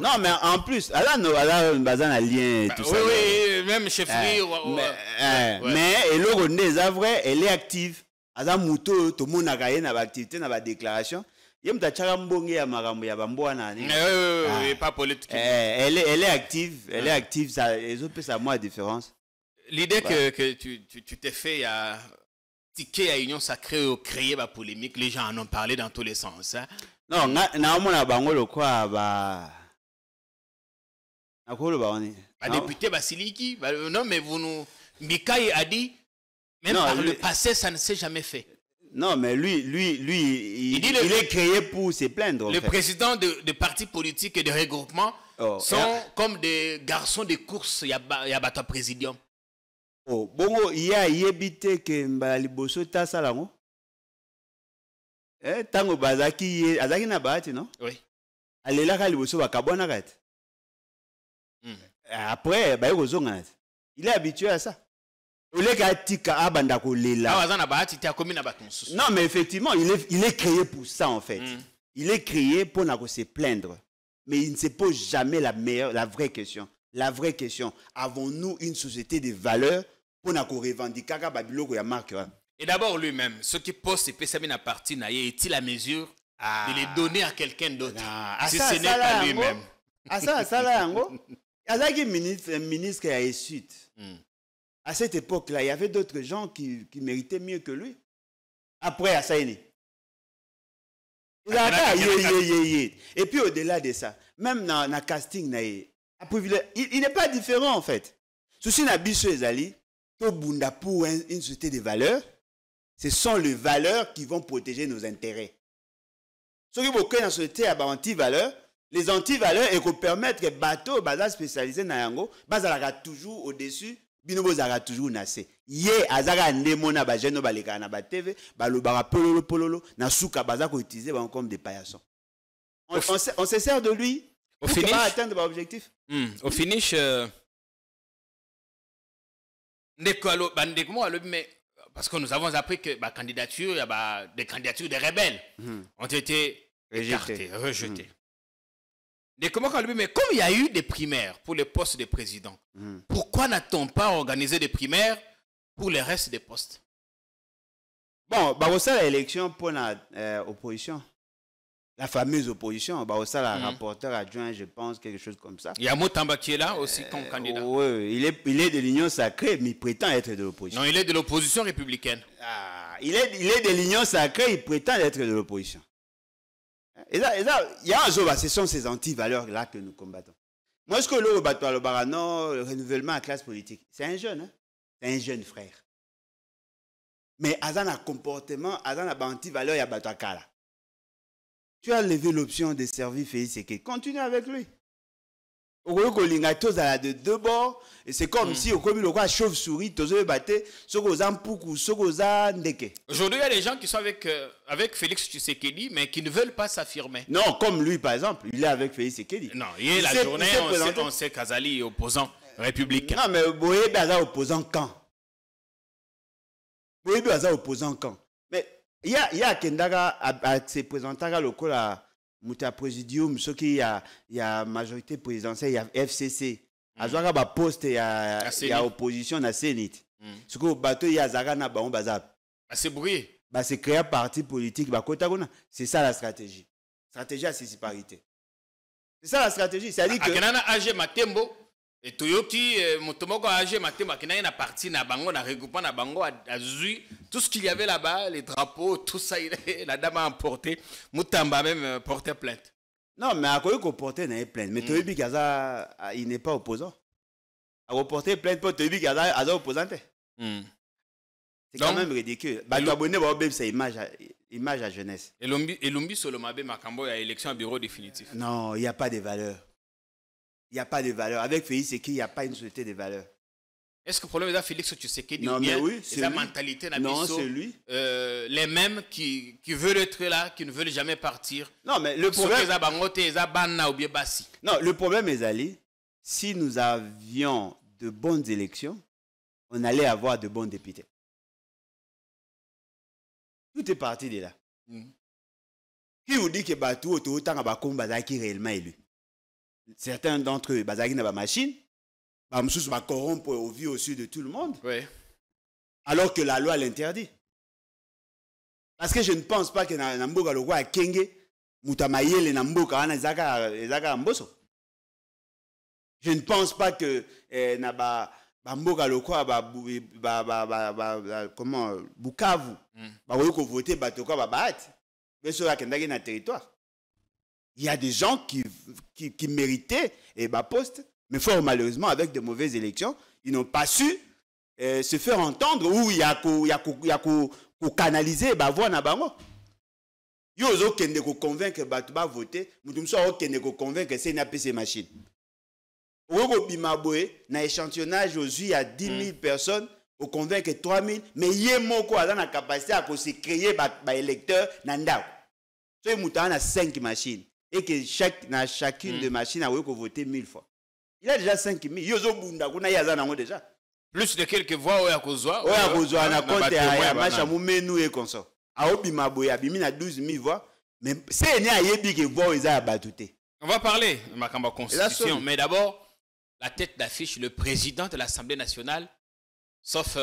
Non, mais en plus, elle a un lien. Tout ça, oui, même chef mais elle est active. Elle a mouto, tout le monde a gagné dans l'activité, dans la déclaration. Oui, pas politique. Elle est active, ça, les autres, ça a moins de différence. L'idée que tu t'es fait à ticket à Union Sacrée ou créer la polémique, les gens en ont parlé dans tous les sens. Hein? Non, député Basiliki, non, mais vous nous. Mikaï a dit, même par le passé, ça ne s'est jamais fait. Non, mais lui, il est créé pour se plaindre. Le président de partis politiques et de regroupements sont comme des garçons de course, il y a battu présidium. Oh, bongo, il y a yébité que Mbaliboso Tassalango. Tango Bazaki, Azaki Nabati, non? Oui. Allez là, Kaliboso va Kabonagat. Après, il est habitué à ça. Non, mais effectivement, il est créé pour ça, en fait. Il est créé pour se plaindre. Mais il ne se pose jamais la vraie question. La vraie question, avons-nous une société de valeurs pour nous revendiquer la marque? Et d'abord lui-même, ce qui pose ses PCB à partie, est-il à mesure de les donner à quelqu'un d'autre si ce n'est pas lui-même? Ministre à Essut. À cette époque-là, il y avait d'autres gens qui méritaient mieux que lui. Après, à Saïni. Et puis au-delà de ça, même dans le casting, il n'est pas différent en fait. Ceci n'a pas Ezali, pour une société de valeurs, ce sont les valeurs qui vont protéger nos intérêts. Ce qui est dans la société à anti-valeurs, les anti-valeurs et qu'on permettre que les bateaux spécialisés dans Yango, toujours au-dessus. Binobo zara toujours nassé. Yé azara ndemona ba jeno baleka na ba TV, ba lobara pololo na souka baza ko utiliser comme des paillassons. On se sert de lui pour atteindre l'objectif. Au finish parce que nous avons appris que des candidatures des rebelles ont été rejetées. Mais comme il y a eu des primaires pour les postes de président, pourquoi n'a-t-on pas organisé des primaires pour le reste des postes? Bon, c'est l'élection pour l'opposition. La fameuse opposition. C'est la rapporteur adjoint, je pense, quelque chose comme ça. Il y a Motamba qui est là aussi comme candidat. Oui, il est de l'Union sacrée, mais il prétend être de l'opposition. Non, il est de l'opposition républicaine. Il est de l'Union sacrée, il prétend être de l'opposition. Et là, ce sont ces anti-valeurs-là que nous combattons. Moi, ce que le renouvellement à la classe politique, c'est un jeune, hein? C'est un jeune frère. Mais Azan a comportement, Azan a anti-valeur, il y a Batouakala. Tu as levé l'option de servir Félix Sekedi. Continue avec lui. De deux bords, et c'est comme si au commun le chauve-souris, aujourd'hui il y a des gens qui sont avec Félix Tshisekedi, mais qui ne veulent pas s'affirmer. Non, comme lui par exemple, il est avec Félix Sekedi. Non, il la journée, on sait qu'Azali est opposant républicain. Non, mais Boye est opposant quand? Boye est opposant quand? Mais il y a Kendaga à se présenter le coup là. Mouta présidium, ce qui y a majorité présidentielle, il y a FCC. Azwaka ba poste il y a opposition na Sénit. Ce que bateau il y a Zagana ba on bazap. C'est bruit. Bah c'est créer un parti politique ba kotagona. C'est ça la stratégie. Stratégie à parité. C'est ça la stratégie, c'est-à-dire que Akenana AG Matembo et Toyoki Motomoko AG Matembo Akenana na parti na bango na regroupement na bango a zui tout ce qu'il y avait là-bas, les drapeaux, tout ça, la dame a emporté. Moutamba même portait plainte. Non, mais à quoi qu'on portait une plainte? Mais Toyobi Gaza, il n'est pas opposant. À reporter plainte pour Toyobi Gaza, il est opposant. C'est quand même ridicule. Bah, tu abonné, c'est image à jeunesse. Et Lumbi Solomabe Makambo, il y a élection à bureau définitif. Non, il n'y a pas de valeur. Il n'y a pas de valeur. Avec Félix Sekedi, il n'y a pas une société de valeur. Est-ce que le problème est Félix Tshisekedi ou bien sa mentalité non, c'est lui. Les mêmes qui veulent être là, qui ne veulent jamais partir. Non, mais le problème... Non, le problème est Ali, si nous avions de bonnes élections, on allait avoir de bons députés. Tout est parti de là. Qui vous dit que Batou autant à qui réellement élu? Certains d'entre eux, Bazaki n'a pas machine. Bamsous va corrompre au vu au sud de tout le monde. Oui. Alors que la loi l'interdit. Parce que je ne pense pas que Namboka le roi Kenge, Moutamayele Namboka, Ezaka Amboso. Je ne pense pas que Namboka le roi, comment, Bukavu, Baroyoko voter Batoka Babat, mais sur la Kendagi na territoire. Il y a des gens qui méritaient et poste. Mais fort malheureusement, avec de mauvaises élections, ils n'ont pas su se faire entendre où il y a qu'à canaliser la voix na bango. Il y a qui convaincre que va voter, mais il y a qui convaincre que c'est une APC machine. Dans l'échantillonnage, aujourd'hui, il y a 10 000 personnes, on convainc que 3 000, mais il y a la capacité à se créer des électeurs. Il y a 5 machines. Et que chacune de machines a voté 1000 fois. Il a déjà 5 000. Il y a déjà. Plus de quelques voix, oui, à cause de oui, à cause de la compte à Macha Moumenu et comme ça. À Obima Boya, Bimina 12 000 voix. Mais c'est n'y a yebi que voix ils a battuté. On va parler de ma constitution, mais d'abord, la tête d'affiche, le président de l'Assemblée nationale, sauf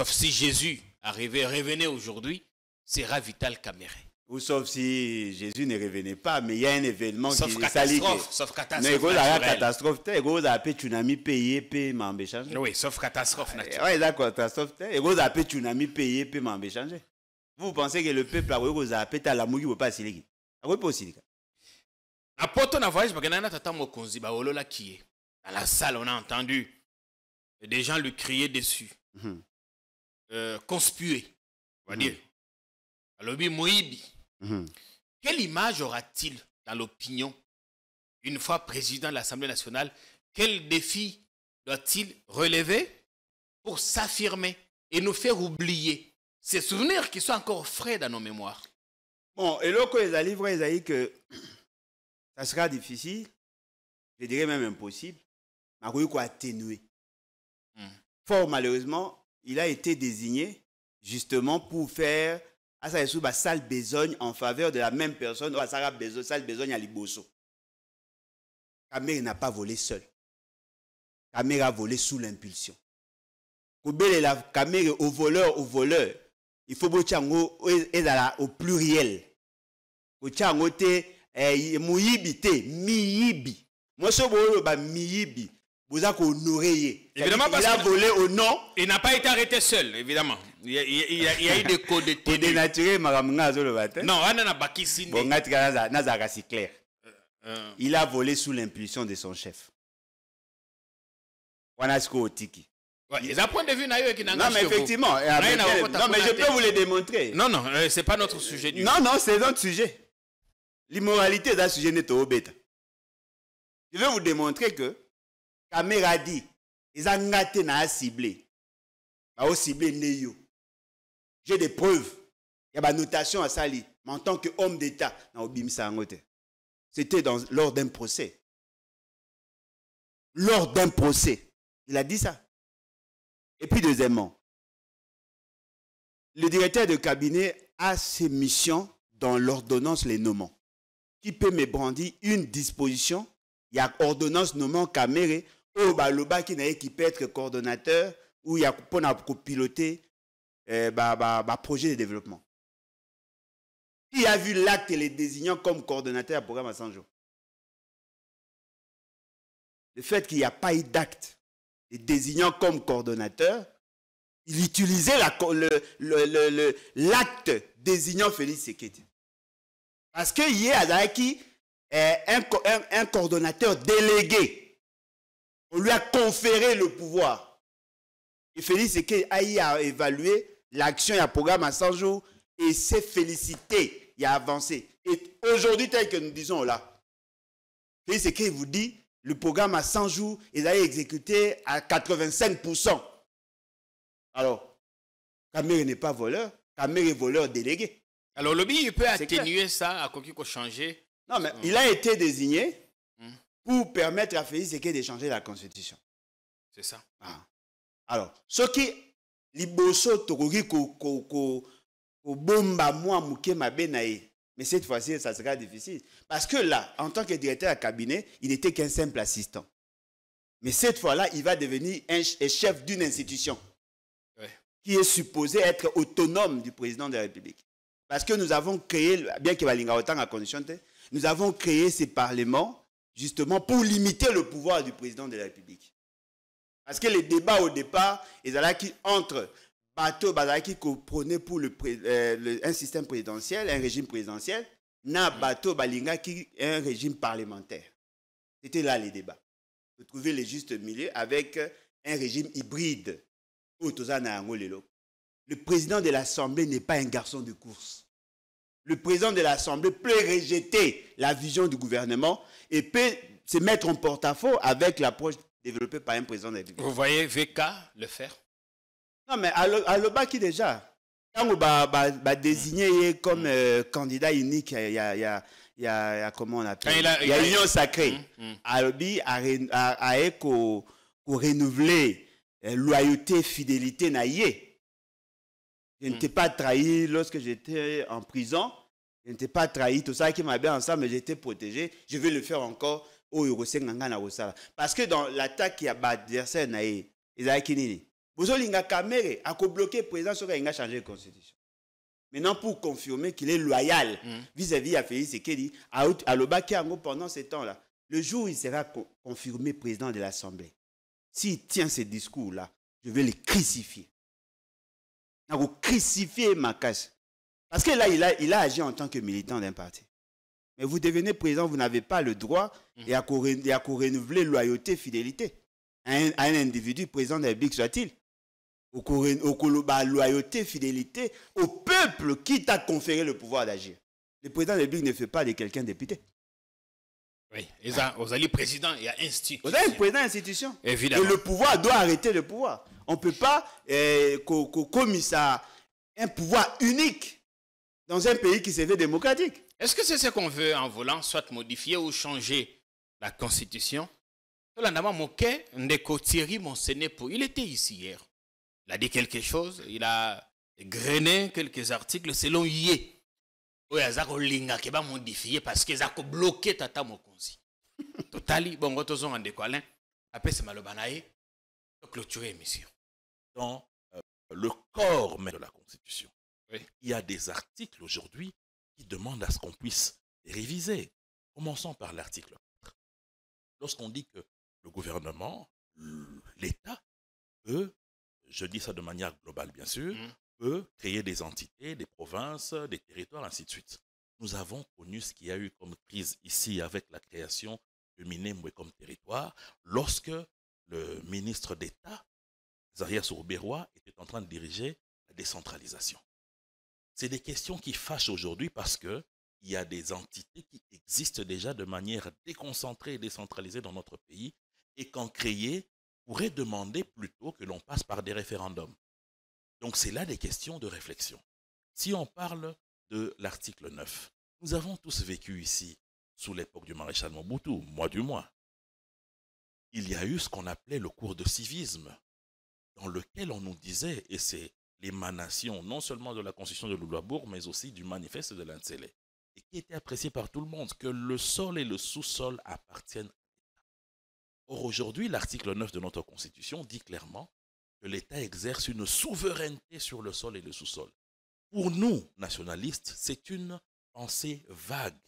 si Jésus revenait aujourd'hui, sera Vital Kamerhe. Ou sauf si Jésus ne revenait pas, mais il y a un événement sauf qui catastrophe, sauf catastrophe. Mais il y a catastrophe, il y a un tsunami payé, puis m'en changer. Oui, sauf catastrophe naturelle. Oui, il y a catastrophe, il y a un tsunami payé, puis m'en changer. Vous pensez que le peuple a un la mouille ou pas s'il a pas aussi. À Poto na voyage, bagana tata mokonzi ba olola qui est. Dans la salle, on a entendu des gens lui crier dessus. Conspuer, on va dire. Alobi Moïbi. Quelle image aura-t-il dans l'opinion une fois président de l'Assemblée nationale? Quel défi doit-il relever pour s'affirmer et nous faire oublier ces souvenirs qui sont encore frais dans nos mémoires? Bon, et là, quand ils arrivent, que ça sera difficile, je dirais même impossible, mais il faut atténuer. Fort malheureusement, il a été désigné justement pour faire une sale besogne en faveur de la même personne, ou sale besogne à Liboso. Kamerhe n'a pas volé seul. Kamerhe a volé sous l'impulsion. Kamerhe au voleur, il faut que au pluriel. Miyibi. Moi, je suis miyibi. Vous avez honoré. Évidemment, il a volé au nom. Il n'a pas été arrêté seul, évidemment. Il y a eu des codes de tenue. Dénaturer, non, on a bakisi. Bon, c'est clair. Il a volé sous l'impulsion de son chef. On a ce qu'on tiki. Ils ont point de vue qui non, mais effectivement. Non, mais je peux vous le démontrer. Non, non, ce n'est pas notre sujet. Non, c'est notre sujet. L'immoralité est un sujet net au bêta. Je vais vous démontrer que Kamerhe a dit, ils ont gâté na ciblé. Ils ont ciblé Neyo. J'ai des preuves. Il y a une notation à Sali. Mais en tant qu'homme d'État, c'était lors d'un procès. Lors d'un procès. Il a dit ça. Et puis deuxièmement, le directeur de cabinet a ses missions dans l'ordonnance les nommant. Qui peut me brandir une disposition? Il y a ordonnance nommant Kamerhe au Baloba qui peut être coordonnateur ou il y a pour piloter projet de développement. Qui a vu l'acte et les désignant comme coordonnateur à programme à 100 jours? Le fait qu'il n'y a pas eu d'acte les désignant comme coordonnateur, il utilisait l'acte désignant Félix Tshisekedi. Parce qu'il y a un coordonnateur délégué. On lui a conféré le pouvoir. Et Félix Tshisekedi a évalué l'action et le programme à 100 jours et s'est félicité, il a avancé. Et aujourd'hui, tel que nous disons là, Félix Tshisekedi vous dit, le programme à 100 jours, il a été exécuté à 85%. Alors, Kamerhe n'est pas voleur, Kamerhe est voleur délégué. Alors, le il peut atténuer ça à quoi qu'il faut changer. Non, mais il a été désigné pour permettre à Félix Tshisekedi de changer la constitution. C'est ça. Ah. Alors, ce qui liboso tokoki ko bomba moi muke mabenae. Mais cette fois-ci, ça sera difficile. Parce que là, en tant que directeur de cabinet, il n'était qu'un simple assistant. Mais cette fois-là, il va devenir un chef d'une institution qui est supposée être autonome du président de la République. Parce que nous avons créé, bien qu'il y ait autant de conditions, nous avons créé ces parlements justement pour limiter le pouvoir du président de la République. Parce que les débats au départ, ils allaient qui entre bateau qui prenait pour un système présidentiel, un régime présidentiel, na bateau balinga qui est un régime parlementaire. C'était là les débats. Vous trouvez le juste milieu avec un régime hybride. Le président de l'Assemblée n'est pas un garçon de course. Le président de l'Assemblée peut rejeter la vision du gouvernement et peut se mettre en porte-à-faux avec l'approche développée par un président de la République. Vous voyez VK le faire? Non, mais à l'Obaki déjà, quand on va désigner comme candidat unique, il y a il y a comment on appelle, il y a union sacrée. Alobi a renouveler loyauté, fidélité naïe. Je ne t'ai pas trahi lorsque j'étais en prison. Je ne t'ai pas trahi, tout ça qui m'a bien ensemble, mais j'étais protégé. Je vais le faire encore au parce que dans l'attaque qui a adversaire naïe, ils ont kinini. Vous avez une caméra à bloquer le président sur qu'il a changé de constitution. Maintenant, pour confirmer qu'il est loyal vis-à-vis de Félix Tshisekedi, à l'Obakiango pendant ce temps-là, le jour où il sera confirmé président de l'Assemblée, s'il tient ce discours-là, je vais le crucifier. Je vais crucifier Makache. Parce que là, il a agi en tant que militant d'un parti. Mais vous devenez président, vous n'avez pas le droit et à renouveler loyauté, fidélité à un individu, président de la République soit-il. Loyauté, fidélité au peuple qui t'a conféré le pouvoir d'agir. Le président de la République ne fait pas de quelqu'un député. Oui, vous allez président, il y a institution. Vous avez un président d'institution. Évidemment. Et le pouvoir doit arrêter le pouvoir. On ne peut pas, comme ça, un pouvoir unique dans un pays qui se veut démocratique. Est-ce que c'est ce qu'on veut en voulant soit modifier ou changer la constitution? Il était ici hier. Il a dit quelque chose, il a grainé quelques articles selon Yé. Il a modifié parce qu'il a bloqué Tata Mokonzi. Totali, bon, retournons en décollin. Après, c'est Malobanaï. Clôturer l'émission. Dans le corps même de la Constitution, il y a des articles aujourd'hui qui demandent à ce qu'on puisse les réviser. Commençons par l'article 4. Lorsqu'on dit que le gouvernement, l'État, peut, je dis ça de manière globale bien sûr, peut créer des entités, des provinces, des territoires, ainsi de suite. Nous avons connu ce qu'il y a eu comme crise ici avec la création de Minembwe comme territoire, lorsque le ministre d'État, Zahia Sourouberoua, était en train de diriger la décentralisation. C'est des questions qui fâchent aujourd'hui parce qu'il y a des entités qui existent déjà de manière déconcentrée et décentralisée dans notre pays et qu'en créer pourrait demander plutôt que l'on passe par des référendums. Donc c'est là des questions de réflexion. Si on parle de l'article 9, nous avons tous vécu ici, sous l'époque du maréchal Mobutu, moi du moins. Il y a eu ce qu'on appelait le cours de civisme, dans lequel on nous disait, et c'est l'émanation non seulement de la constitution de Louloabourg, mais aussi du manifeste de l'Intsélé, et qui était apprécié par tout le monde, que le sol et le sous-sol appartiennent à l'État. Or aujourd'hui, l'article 9 de notre constitution dit clairement que l'État exerce une souveraineté sur le sol et le sous-sol. Pour nous, nationalistes, c'est une pensée vague.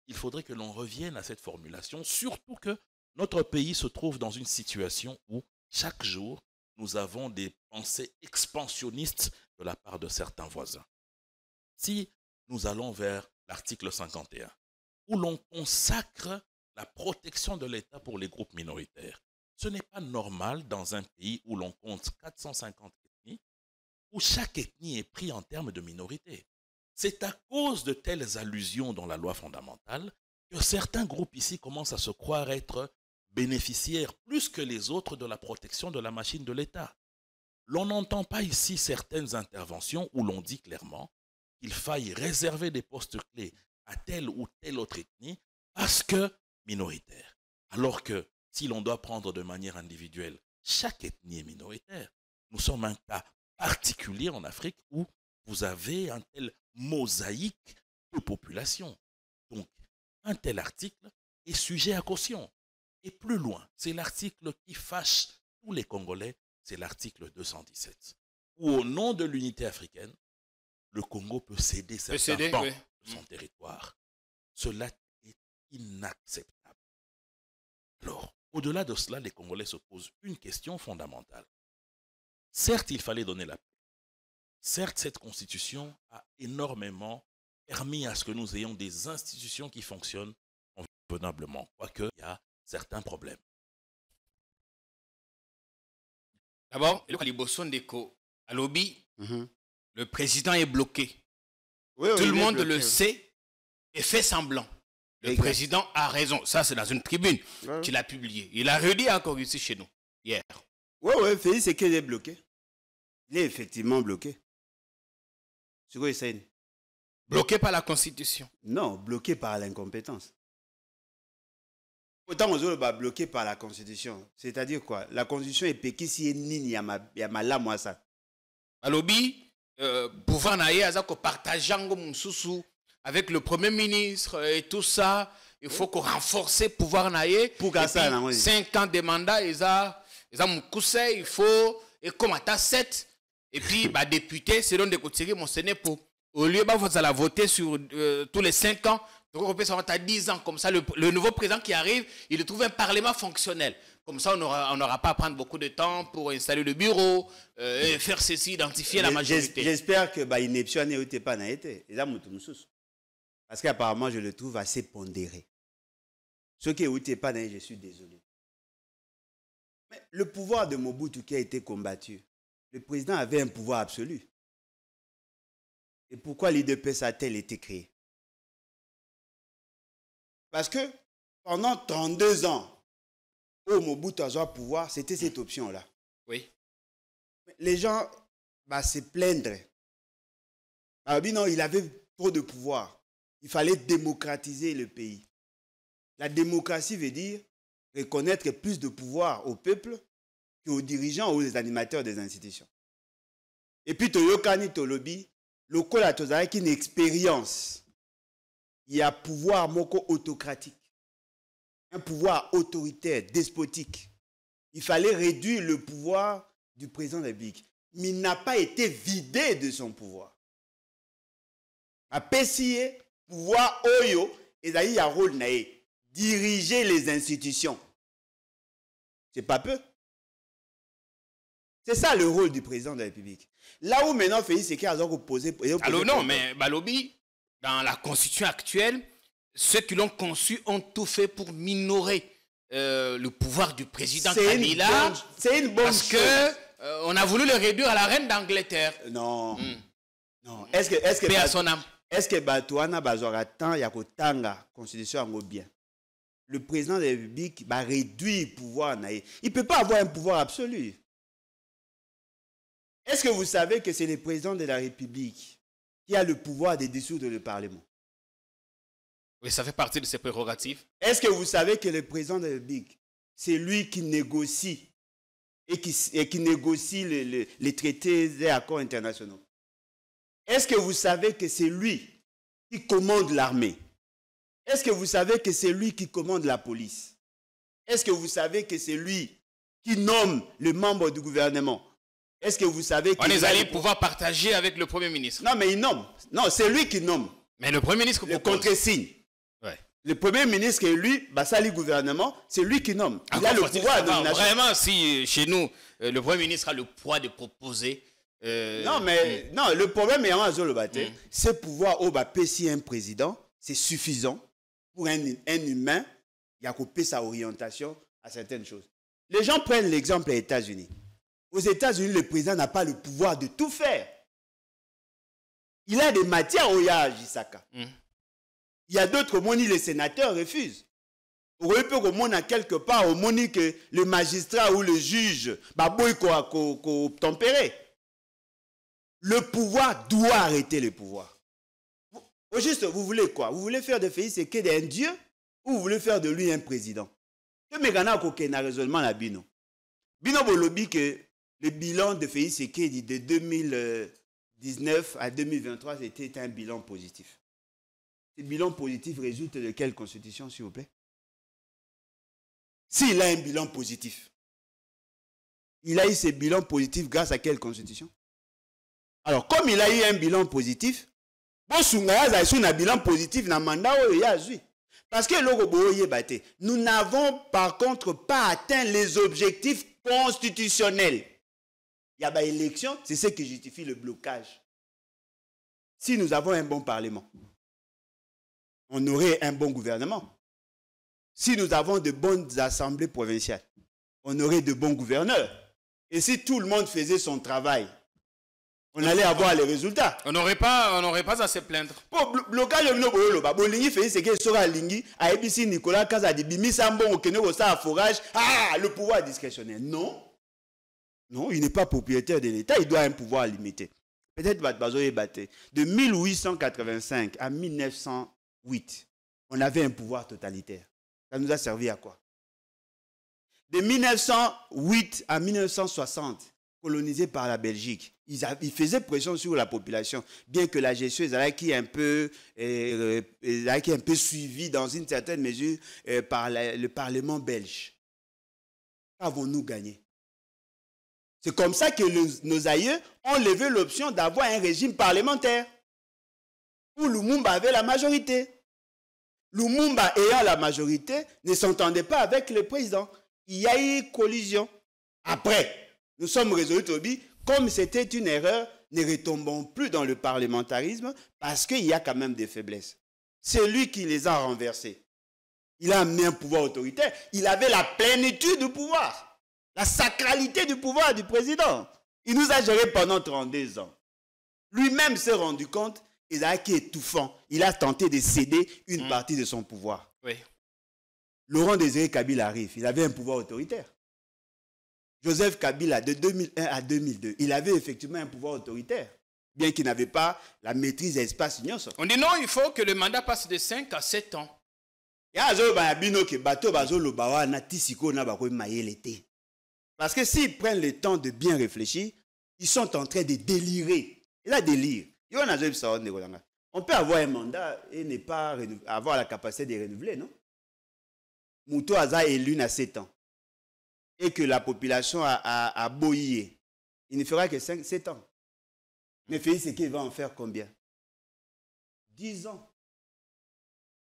Il faudrait que l'on revienne à cette formulation, surtout que notre pays se trouve dans une situation où chaque jour, nous avons des pensées expansionnistes de la part de certains voisins. Si nous allons vers l'article 51, où l'on consacre la protection de l'État pour les groupes minoritaires, ce n'est pas normal dans un pays où l'on compte 450 ethnies, où chaque ethnie est prise en termes de minorité. C'est à cause de telles allusions dans la loi fondamentale que certains groupes ici commencent à se croire être bénéficiaires plus que les autres de la protection de la machine de l'État. L'on n'entend pas ici certaines interventions où l'on dit clairement qu'il faille réserver des postes clés à telle ou telle autre ethnie parce que minoritaire. Alors que si l'on doit prendre de manière individuelle, chaque ethnie est minoritaire. Nous sommes un cas particulier en Afrique où vous avez un tel mosaïque de population. Donc, un tel article est sujet à caution. Et plus loin, c'est l'article qui fâche tous les Congolais, c'est l'article 217, où au nom de l'unité africaine, le Congo peut céder certains pans de son territoire. Cela est inacceptable. Alors, au-delà de cela, les Congolais se posent une question fondamentale. Certes, il fallait donner la paix. Certes, cette constitution a énormément permis à ce que nous ayons des institutions qui fonctionnent convenablement, quoique il y a certains problèmes. D'abord, à lobby, le président est bloqué. Oui, tout le monde le sait et fait semblant. Le président a raison. Ça, c'est dans une tribune qu'il a publiée. Il a redit encore ici chez nous, hier. Oui, Félix, c'est qu'il est bloqué. Il est effectivement bloqué. C'est quoi, Hussein? Bloqué par la Constitution. Non, bloqué par l'incompétence. Autant on va bloqué par la Constitution. C'est-à-dire quoi? La Constitution est péquée si il y a mal moi ça. Alobi, pouvoir naïe azako partageango msusu avec le Premier ministre et tout ça. Il faut qu'on renforce le pouvoir naïe. Pour qu'à ça, 5 ans de mandat, ils ont mon conseil, il faut, et comme à 7, et puis, bah, député, selon des côtés, mon Sénat, pour, au lieu, bah, vous allez voter sur tous les 5 ans, donc on peut 10 ans, comme ça, le nouveau président qui arrive, il trouve un parlement fonctionnel. Comme ça, on n'aura pas à prendre beaucoup de temps pour installer le bureau, et faire ceci, identifier la majorité. J'espère que, bah, ineption n'est pas naïté. Parce qu'apparemment, je le trouve assez pondéré. Ce qui n'est pas naïté, je suis désolé. Mais le pouvoir de Mobutu qui a été combattu, le président avait un pouvoir absolu. Et pourquoi l'IDPS a-t-elle été créée? Parce que pendant 32 ans, où Mobutu a eu pouvoir, c'était cette option-là. Oui. Les gens se plaindraient. Non, il avait trop de pouvoir. Il fallait démocratiser le pays. La démocratie veut dire reconnaître plus de pouvoir au peuple qu'aux dirigeants ou aux animateurs des institutions. Et puis, Toyokani Tolobi, le Kola Tozara qui a une expérience. Il y a un pouvoir moko autocratique. Un pouvoir autoritaire, despotique. Il fallait réduire le pouvoir du président de la République. Mais il n'a pas été vidé de son pouvoir. A PCA, pouvoir Oyo, et il y a un rôle naïf. Diriger les institutions. C'est pas peu. C'est ça le rôle du président de la République. Là où maintenant Félix Sekei a posé... Alors non, mais Balobi, dans la constitution actuelle, ceux qui l'ont conçu ont tout fait pour minorer le pouvoir du président Kabila. C'est une bonne chose. Parce qu'on a voulu le réduire à la reine d'Angleterre. Non. Non. Est-ce Paix à son âme. Est-ce que Batouana Bazora tant Yakotanga constitution en bien? Le président de la République va réduire le pouvoir. Il ne peut pas avoir un pouvoir absolu. Est-ce que vous savez que c'est le président de la République qui a le pouvoir de dissoudre le Parlement? Oui, ça fait partie de ses prérogatives. Est-ce que vous savez que le président de la République, c'est lui qui négocie et qui négocie les traités et accords internationaux? Est-ce que vous savez que c'est lui qui commande l'armée? Est-ce que vous savez que c'est lui qui commande la police? Est-ce que vous savez que c'est lui qui nomme les membres du gouvernement? Est-ce que vous savez qu'on allait pouvoir partager avec le Premier ministre? Non, mais il nomme. Non, c'est lui qui nomme. Mais le Premier ministre le contresigne. Ouais. Le Premier ministre et lui, le gouvernement, c'est lui qui nomme. Il a le pouvoir de nomination. Vraiment, si chez nous, le Premier ministre a le poids de proposer... Non, mais non, le problème est en Azolobate. Ce pouvoir au si un président, c'est suffisant pour un humain, il a coupé sa orientation à certaines choses. Les gens prennent l'exemple des États-Unis. Aux États-Unis, le président n'a pas le pouvoir de tout faire. Il a des matières au Isaka. Il y a d'autres moni, les sénateurs refusent. Au peut qu'on a quelque part au moni que le magistrat ou le juge tempéré. Le pouvoir doit arrêter le pouvoir. Au juste, vous voulez quoi? Vous voulez faire de Félix Sekei un dieu ou vous voulez faire de lui un président? Que Megana Kokena raisonnement la bino. Bino Bolobi que le bilan de Félix Sekei de 2019 à 2023 c'était un bilan positif. Ce bilan positif résulte de quelle constitution, s'il vous plaît? S'il a un bilan positif, il a eu ce bilan positif grâce à quelle constitution? Alors, comme il a eu un bilan positif, un bilan positif dans le mandat, parce que nous n'avons par contre pas atteint les objectifs constitutionnels. Il y a une élection, c'est ce qui justifie le blocage. Si nous avons un bon parlement, on aurait un bon gouvernement. Si nous avons de bonnes assemblées provinciales, on aurait de bons gouverneurs. Et si tout le monde faisait son travail, on allait avoir les résultats. On n'aurait pas à se plaindre. Pour blocage, Nicolas Kazadi, forage, le pouvoir discrétionnaire. Non. Non, il n'est pas propriétaire de l'État, il doit avoir un pouvoir limité. Peut-être de 1885 à 1908, on avait un pouvoir totalitaire. Ça nous a servi à quoi? De 1908 à 1960, colonisé par la Belgique, ils faisaient pression sur la population, bien que la gestion est un peu suivie dans une certaine mesure par le Parlement belge. Avons-nous gagné? C'est comme ça que nos aïeux ont levé l'option d'avoir un régime parlementaire où Lumumba avait la majorité. Lumumba ayant la majorité ne s'entendait pas avec le président. Il y a eu collision. Après, nous sommes résolus, Toby, comme c'était une erreur, ne retombons plus dans le parlementarisme parce qu'il y a quand même des faiblesses. C'est lui qui les a renversés. Il a amené un pouvoir autoritaire. Il avait la plénitude du pouvoir, la sacralité du pouvoir du président. Il nous a géré pendant 32 ans. Lui-même s'est rendu compte, Ezalaki est étouffant. Il a tenté de céder une partie de son pouvoir. Oui. Laurent Désiré Kabila arrive. Il avait un pouvoir autoritaire. Joseph Kabila, de 2001 à 2002, il avait effectivement un pouvoir autoritaire, bien qu'il n'avait pas la maîtrise de l'espace union. On dit non, il faut que le mandat passe de 5 à 7 ans. Parce que s'ils prennent le temps de bien réfléchir, ils sont en train de délirer. Il a délire. On peut avoir un mandat et ne pas avoir la capacité de renouveler, non? Mouto Aza est élu à 7 ans. Et que la population a boyé. Il ne fera que 7 ans. Mais Félix Sekedi va en faire combien? 10 ans.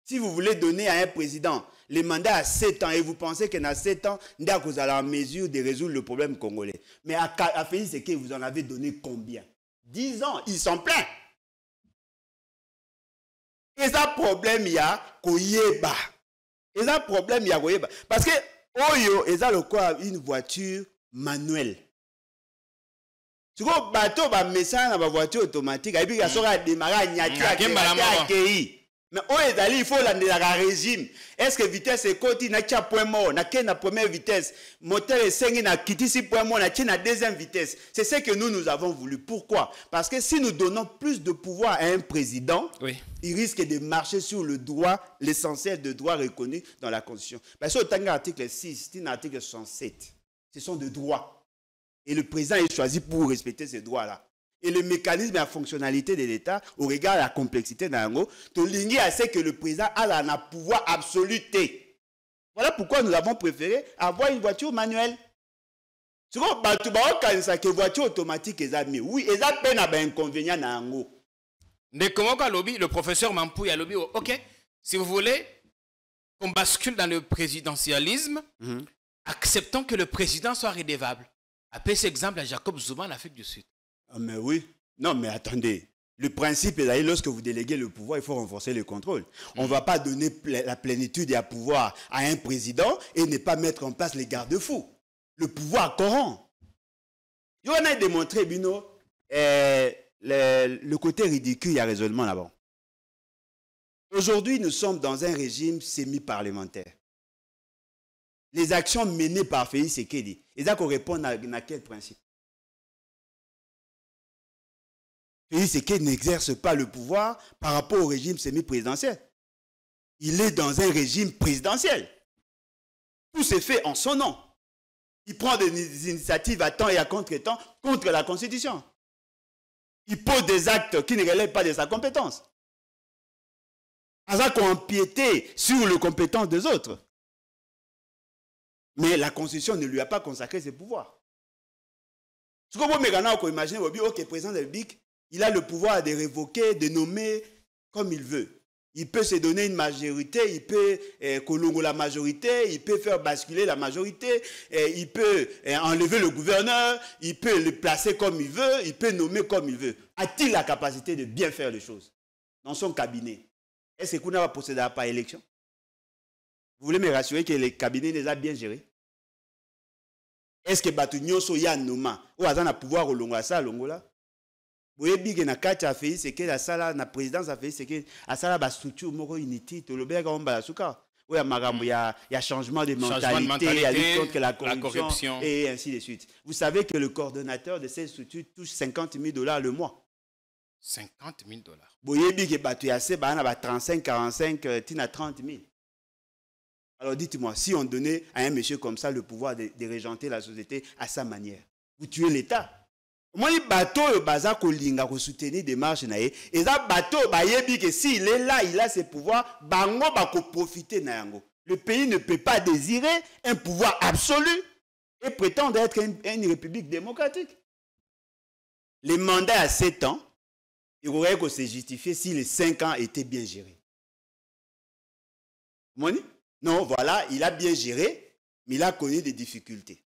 Si vous voulez donner à un président le mandat à 7 ans et vous pensez que dans 7 ans, vous allez en mesure de résoudre le problème congolais. Mais à Félix Sekedi, vous en avez donné combien? 10 ans. Ils sont pleins. Et ça, problème, il y a Koyeba. Et ça, problème, il y a Koyeba. Parce que, Oyo, ils ont une voiture manuelle. Si vous bateau, un message dans la voiture automatique, et puis il y a démarrer à mais il faut un régime. Est-ce que vitesse est côté na point mort, na première vitesse, moteur est 5 na kitisi point mort, na deuxième vitesse. C'est ce que nous avons voulu. Pourquoi? Parce que si nous donnons plus de pouvoir à un président, oui, il risque de marcher sur le droit, l'essentiel de droits reconnus dans la Constitution. Parce que l'article 6, c'est un article 67. Ce sont des droits. Et le président est choisi pour respecter ces droits-là. Et le mécanisme et la fonctionnalité de l'État, au regard de la complexité d'Ango, tout ligne à ce que le président a un pouvoir absolu. Voilà pourquoi nous avons préféré avoir une voiture manuelle. Si vous avez une voiture automatique, oui, ils ont peine à un inconvénient d'Ango. Le professeur Mampouy a lobby, ok, si vous voulez qu'on bascule dans le présidentialisme, acceptons que le président soit redevable. Après cet exemple à Jacob Zuma en Afrique du Sud. Ah mais oui. Non, mais attendez. Le principe est d'ailleurs, lorsque vous déléguez le pouvoir, il faut renforcer le contrôle. On ne va pas donner la plénitude et le pouvoir à un président et ne pas mettre en place les garde-fous. Le pouvoir corrompt. On a démontré, Bino, le côté ridicule, il y a raisonnement là-bas. Aujourd'hui, nous sommes dans un régime semi-parlementaire. Les actions menées par Félix Sekedi, ils ont répondre à quel principe? Félix Sekedi n'exerce pas le pouvoir par rapport au régime semi-présidentiel. Il est dans un régime présidentiel. Tout s'est fait en son nom. Il prend des initiatives à temps et à contre-temps contre la Constitution. Il pose des actes qui ne relèvent pas de sa compétence. Ça qu'on empiété sur les compétences des autres. Mais la Constitution ne lui a pas consacré ses pouvoirs. Ce que vous imaginez, ok, le président de la République, il a le pouvoir de révoquer, de nommer comme il veut. Il peut se donner une majorité, il peut colongo la majorité, il peut faire basculer la majorité, il peut enlever le gouverneur, il peut le placer comme il veut, il peut nommer comme il veut. A-t-il la capacité de bien faire les choses dans son cabinet? Est-ce qu'on va procéder à pas élection? Vous voulez me rassurer que les cabinets les a bien gérés? Est-ce que Batunyo Soya Noma, ou Azan a pouvoir au longo à ça, longola? Vous voyez bien que na kati a fait, c'est que la salle, la présidence a fait, c'est que la salle a structure moro unity, tout le bien comme balasuka. Oui, il y a changement de mentalité, il y a lutte contre la corruption et ainsi de suite. Vous savez que le coordonnateur de cette structure touche $50 000 le mois. 50 000 $. Boyebi ke bato ya se ba na 35, 45, tina 30 000. Alors dites-moi, si on donnait à un monsieur comme ça le pouvoir de régenter la société à sa manière, vous tuez l'État. Moi, les bateaux, baza ko linga ko soutenir des marches na ye. Et ça bateau, bayebi que s'il est là, il a ses pouvoirs, bango ba ko profiter na yango. Le pays ne peut pas désirer un pouvoir absolu et prétendre être une république démocratique. Les mandats à 7 ans, il aurait que se justifier si les 5 ans étaient bien gérés. Non, voilà, il a bien géré, mais il a connu des difficultés.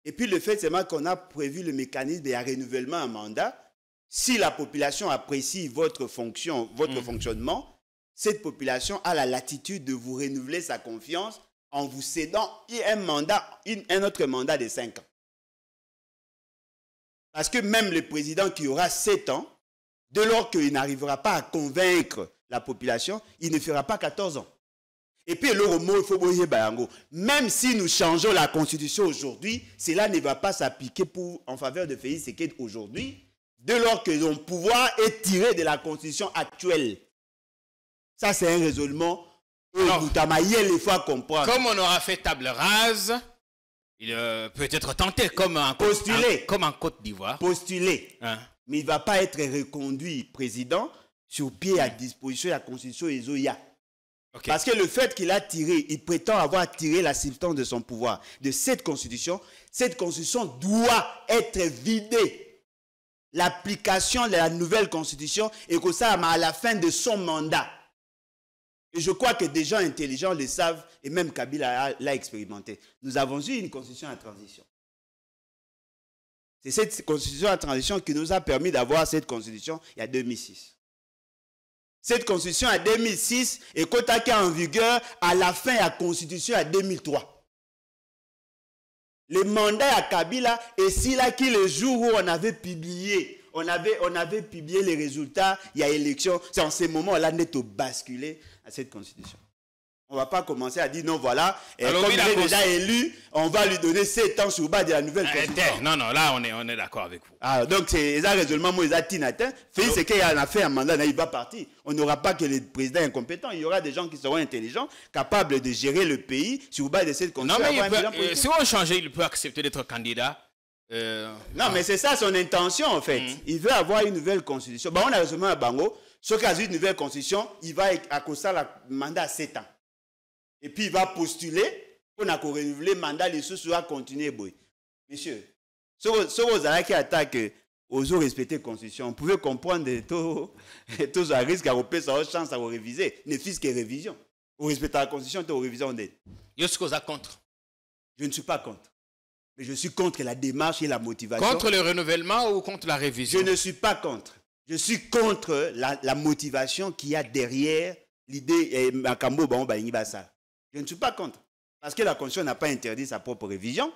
Et puis le fait, c'est qu'on a prévu le mécanisme de renouvellement à mandat. Si la population apprécie votre fonction, votre fonctionnement, cette population a la latitude de vous renouveler sa confiance en vous cédant un autre mandat de 5 ans. Parce que même le président qui aura 7 ans, dès lors qu'il n'arrivera pas à convaincre la population, il ne fera pas 14 ans. Et puis, même si nous changeons la constitution aujourd'hui, cela ne va pas s'appliquer en faveur de Félix Tshisekedi aujourd'hui, dès lors que son pouvoir est tiré de la constitution actuelle. Ça, c'est un raisonnement il faut comprendre. Comme on aura fait table rase, il peut être tenté comme en Côte d'Ivoire. Postuler. Hein? Mais il ne va pas être reconduit président sur pied à disposition de la constitution Ezoya. Okay. Parce que le fait qu'il a tiré, il prétend avoir tiré la substance de son pouvoir de cette constitution doit être vidée. L'application de la nouvelle constitution est que ça à la fin de son mandat. Et je crois que des gens intelligents le savent, et même Kabila l'a expérimenté. Nous avons eu une constitution à transition. C'est cette constitution à transition qui nous a permis d'avoir cette constitution il y a 2006. Cette constitution en 2006 est cotée en vigueur à la fin de la constitution en 2003. Le mandat à Kabila est si là qui le jour où on avait publié, on avait publié les résultats, il y a élection, c'est en ce moment-là qu'on est basculé à cette constitution. On ne va pas commencer à dire non, voilà, et comme il est déjà élu, on va lui donner 7 ans sur base de la nouvelle constitution. Non, là, on est d'accord avec vous. Ah, donc, c'est un raisonnement, moi, ils ont Félix Tshisekedi a fait un mandat, il va partir. On n'aura pas que le président incompétent, il y aura des gens qui seront intelligents, capables de gérer le pays sur base de cette constitution. Non, mais si on change, il peut accepter d'être candidat. Non, mais c'est ça son intention, en fait. Il veut avoir une nouvelle constitution. Bah, on a résumé à Bango, ce cas une nouvelle constitution, il va accoster le mandat à 7 ans. Et puis il va postuler pour renouveler le mandat, les sous va continuer. Monsieur, ce que qui attaque aux respecter la constitution, on pouvait comprendre tous les risques à repérer sa chance à réviser, ne fût-ce que révision. Au respecter la constitution, au révision d'aide. Est-ce que vous êtes contre? Je ne suis pas contre. Mais je suis contre la démarche et la motivation. Contre le renouvellement ou contre la révision? Je ne suis pas contre. Je suis contre la motivation qu'il y a derrière l'idée Makambo Baïni Bassa. Je ne suis pas contre. Parce que la Constitution n'a pas interdit sa propre révision.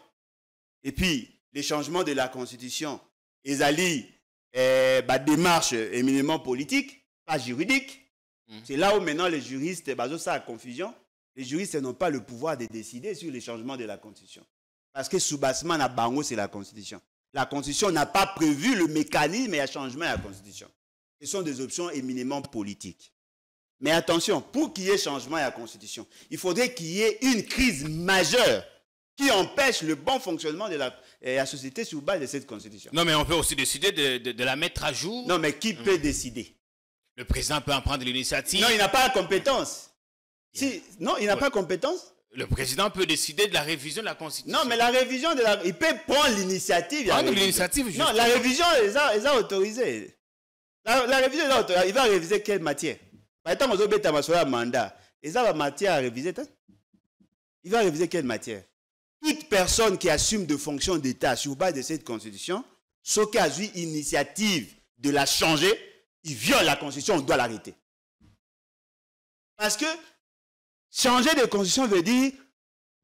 Et puis, les changements de la Constitution, ils allient démarche éminemment politique, pas juridique. C'est là où maintenant les juristes, ça a confusion. Les juristes n'ont pas le pouvoir de décider sur les changements de la Constitution. Parce que sous-bassement, la bango, c'est la Constitution. La Constitution n'a pas prévu le mécanisme et le changement de la Constitution. Ce sont des options éminemment politiques. Mais attention, pour qu'il y ait changement à la Constitution, il faudrait qu'il y ait une crise majeure qui empêche le bon fonctionnement de la société sur base de cette Constitution. Non, mais on peut aussi décider de la mettre à jour. Non, mais qui peut décider? Le président peut en prendre l'initiative. Non, il n'a pas la compétence. Non, il n'a pas la compétence. Le président peut décider de la révision de la Constitution. Non, mais la révision il peut prendre l'initiative. Prendre l'initiative, non, la révision, ils ont autorisé. La révision, il va réviser quelle matière? Par exemple, on a un mandat. Et ça va matière à réviser. Il va réviser quelle matière? Toute personne qui assume de fonctions d'État sur base de cette Constitution, ce qui a eu initiative de la changer, il viole la Constitution, on doit l'arrêter. Parce que changer de Constitution veut dire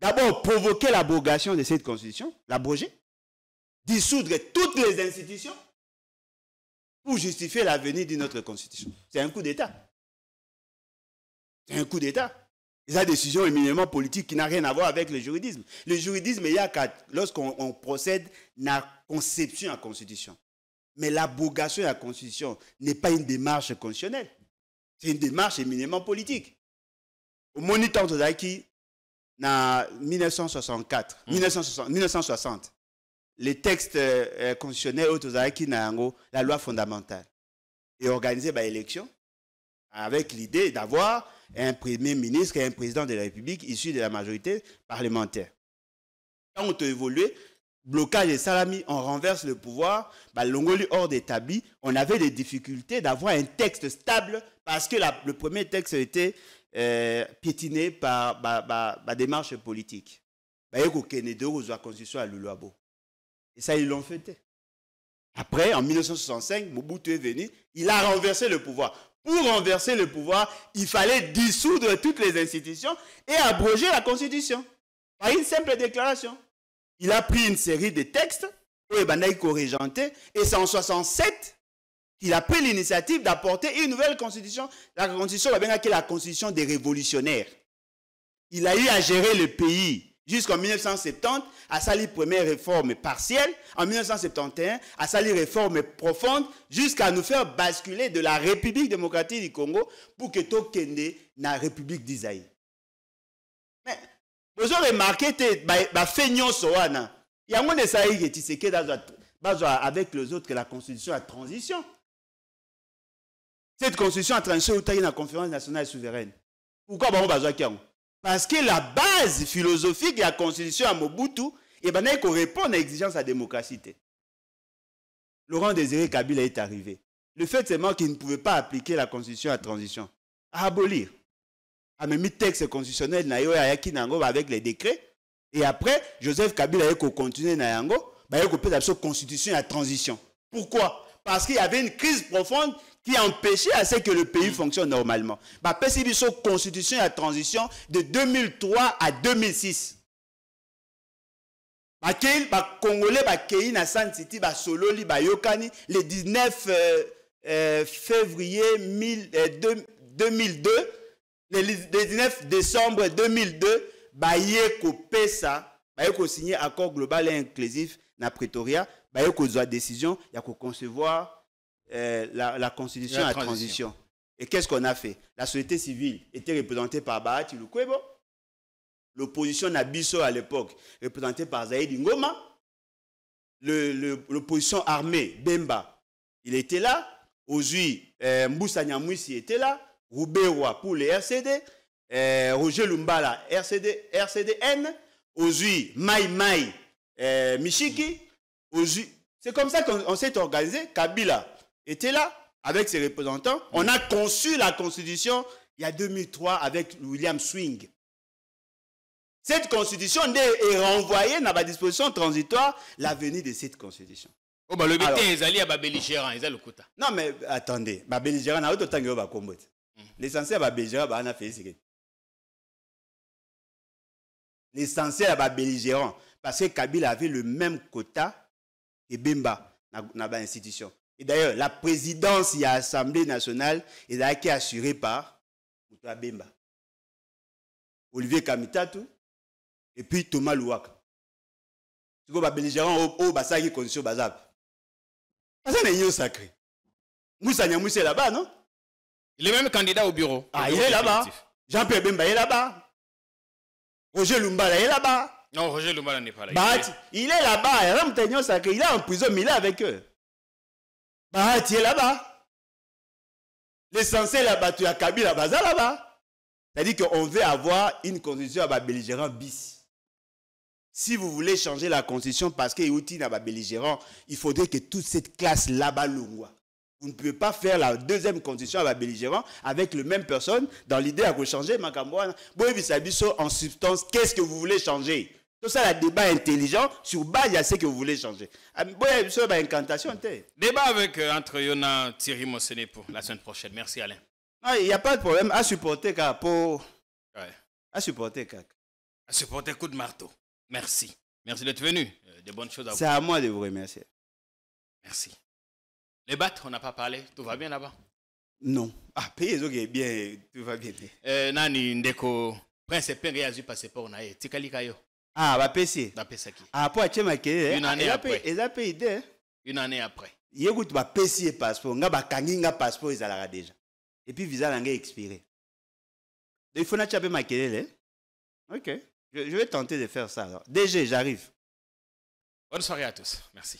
d'abord provoquer l'abrogation de cette Constitution, l'abroger, dissoudre toutes les institutions pour justifier l'avenir d'une autre Constitution. C'est un coup d'État. C'est un coup d'État. C'est une décision éminemment politique qui n'a rien à voir avec le juridisme. Le juridisme, il y a lorsqu'on procède à la conception à la Constitution. Mais l'abrogation de la Constitution n'est pas une démarche constitutionnelle. C'est une démarche éminemment politique. Au moniteur de Zaki, en 1960, les textes constitutionnels au Zaki, la loi fondamentale, et organisé par élection, avec l'idée d'avoir un premier ministre et un président de la République issu de la majorité parlementaire. Quand on a évolué, blocage des salami, on renverse le pouvoir, l'ongoli hors d'établi, on avait des difficultés d'avoir un texte stable parce que le premier texte était piétiné par la démarche politique. Il y a la constitution à Luluabo. Et ça, ils l'ont fêté. Après, en 1965, Mobutu est venu, il a renversé le pouvoir. Pour renverser le pouvoir, il fallait dissoudre toutes les institutions et abroger la Constitution. Par une simple déclaration. Il a pris une série de textes, et c'est en 1967 qu'il a pris l'initiative d'apporter une nouvelle constitution. La constitution, la constitution des révolutionnaires. Il a eu à gérer le pays jusqu'en 1970, à sali première réforme partielle, en 1971, à sali réforme profonde, jusqu'à nous faire basculer de la République démocratique du Congo pour que tout kende na République d'Isaïe. Mais vous avez remarqué que il y a moins de ça avec les autres que la constitution à transition. Cette constitution à transition est une conférence nationale souveraine. Pourquoi on va besoin? Parce que la base philosophique de la constitution à Mobutu, il faut répondre à l'exigence de la démocratie. Laurent Désiré Kabila est arrivé. Le fait seulement qu'il ne pouvait pas appliquer la constitution à transition, à abolir. A mis texte constitutionnel avec les décrets. Et après, Joseph Kabila a continué na yango, il a la constitution à transition. Pourquoi? Parce qu'il y avait une crise profonde qui empêchait à ce que le pays fonctionne normalement. La constitution à transition de 2003 à 2006. Les Congolais qui na San City, Sololi, Yokani, le 19 février 2002, le 19 décembre 2002, Bayeko Pesa, Bayeko signé accord global et inclusif na Pretoria, Bayeko a décision, il y a concevoir la constitution à transition. Et qu'est-ce qu'on a fait? La société civile était représentée par Bahati Lukwebo, l'opposition Nabiso à l'époque, représentée par Zaïd Ngoma, l'opposition armée, Bemba, il était là, Ozui, Mboussa Nyamwisi était là, Roubewa pour les RCD, Roger Lumbala, RCDN, Ozui, Mai, Michiki, Ozui. C'est comme ça qu'on s'est organisé. Kabila était là avec ses représentants. On a conçu la constitution il y a 2003 avec William Swing. Cette constitution est renvoyée dans la disposition transitoire, l'avenir de cette constitution. Oh, bah, le BT est allé à Babéligérant, ils ont le quota. Non, mais attendez, Babéligérant n'a autant que va combattre. L'essentiel à Babéligérant, on a fait ce l'essentiel à Babéligérant, parce que Kabila avait le même quota que Bemba dans l'institution. Et d'ailleurs, la présidence de l'Assemblée nationale est assurée par Bemba, Olivier Kamitatu et puis Thomas Louaka. C'est comme Babéligérant au Bassaki condition Bazab. Ça n'est pas sacré. Moussa Nyamousse est là-bas, non? Il est même candidat au bureau. Ah, il est là-bas. Jean-Pierre Bemba est là-bas. Roger Lumbala est là-bas. Non, Roger Lumbala n'est pas là. Il est là-bas. Il est en prison, mais il est avec eux. Il est là-bas. L'essentiel là-bas, tu as Kabila là-bas. C'est-à-dire qu'on veut avoir une constitution à Babéligérant bis. Si vous voulez changer la constitution parce qu'il y a outil à Babéligérant, il faudrait que toute cette classe là-bas l'ouvre. Vous ne pouvez pas faire la deuxième constitution à Babéligérant avec la même personne dans l'idée à changer Makamboana. En substance, qu'est-ce que vous voulez changer? Tout ça, le débat intelligent sur base de ce que vous voulez changer. Débat avec entre Yona Thierry Mossené pour la semaine prochaine. Merci Alain. Il n'y a pas de problème à supporter pour. À supporter coup de marteau. Merci. Merci d'être venu. Des bonnes choses à vous. C'est à moi de vous remercier. Merci. Les battes, on n'a pas parlé. Tout va bien là-bas? Non. Ah, pays est bien. Tout va bien. Nani Ndeko, Prince Penge a eu passeport na ye. Tikali kayo. Ah, va PC. Va PC qui? Ah, pour acheter ma une année après. Ils ont payé idée. Une année après. Il y a un passeport, il y a un passeport déjà. Et puis visa est expiré. Il faut pas ma kelele. Ok, je vais tenter de faire ça. Alors. DG, j'arrive. Bonne soirée à tous. Merci.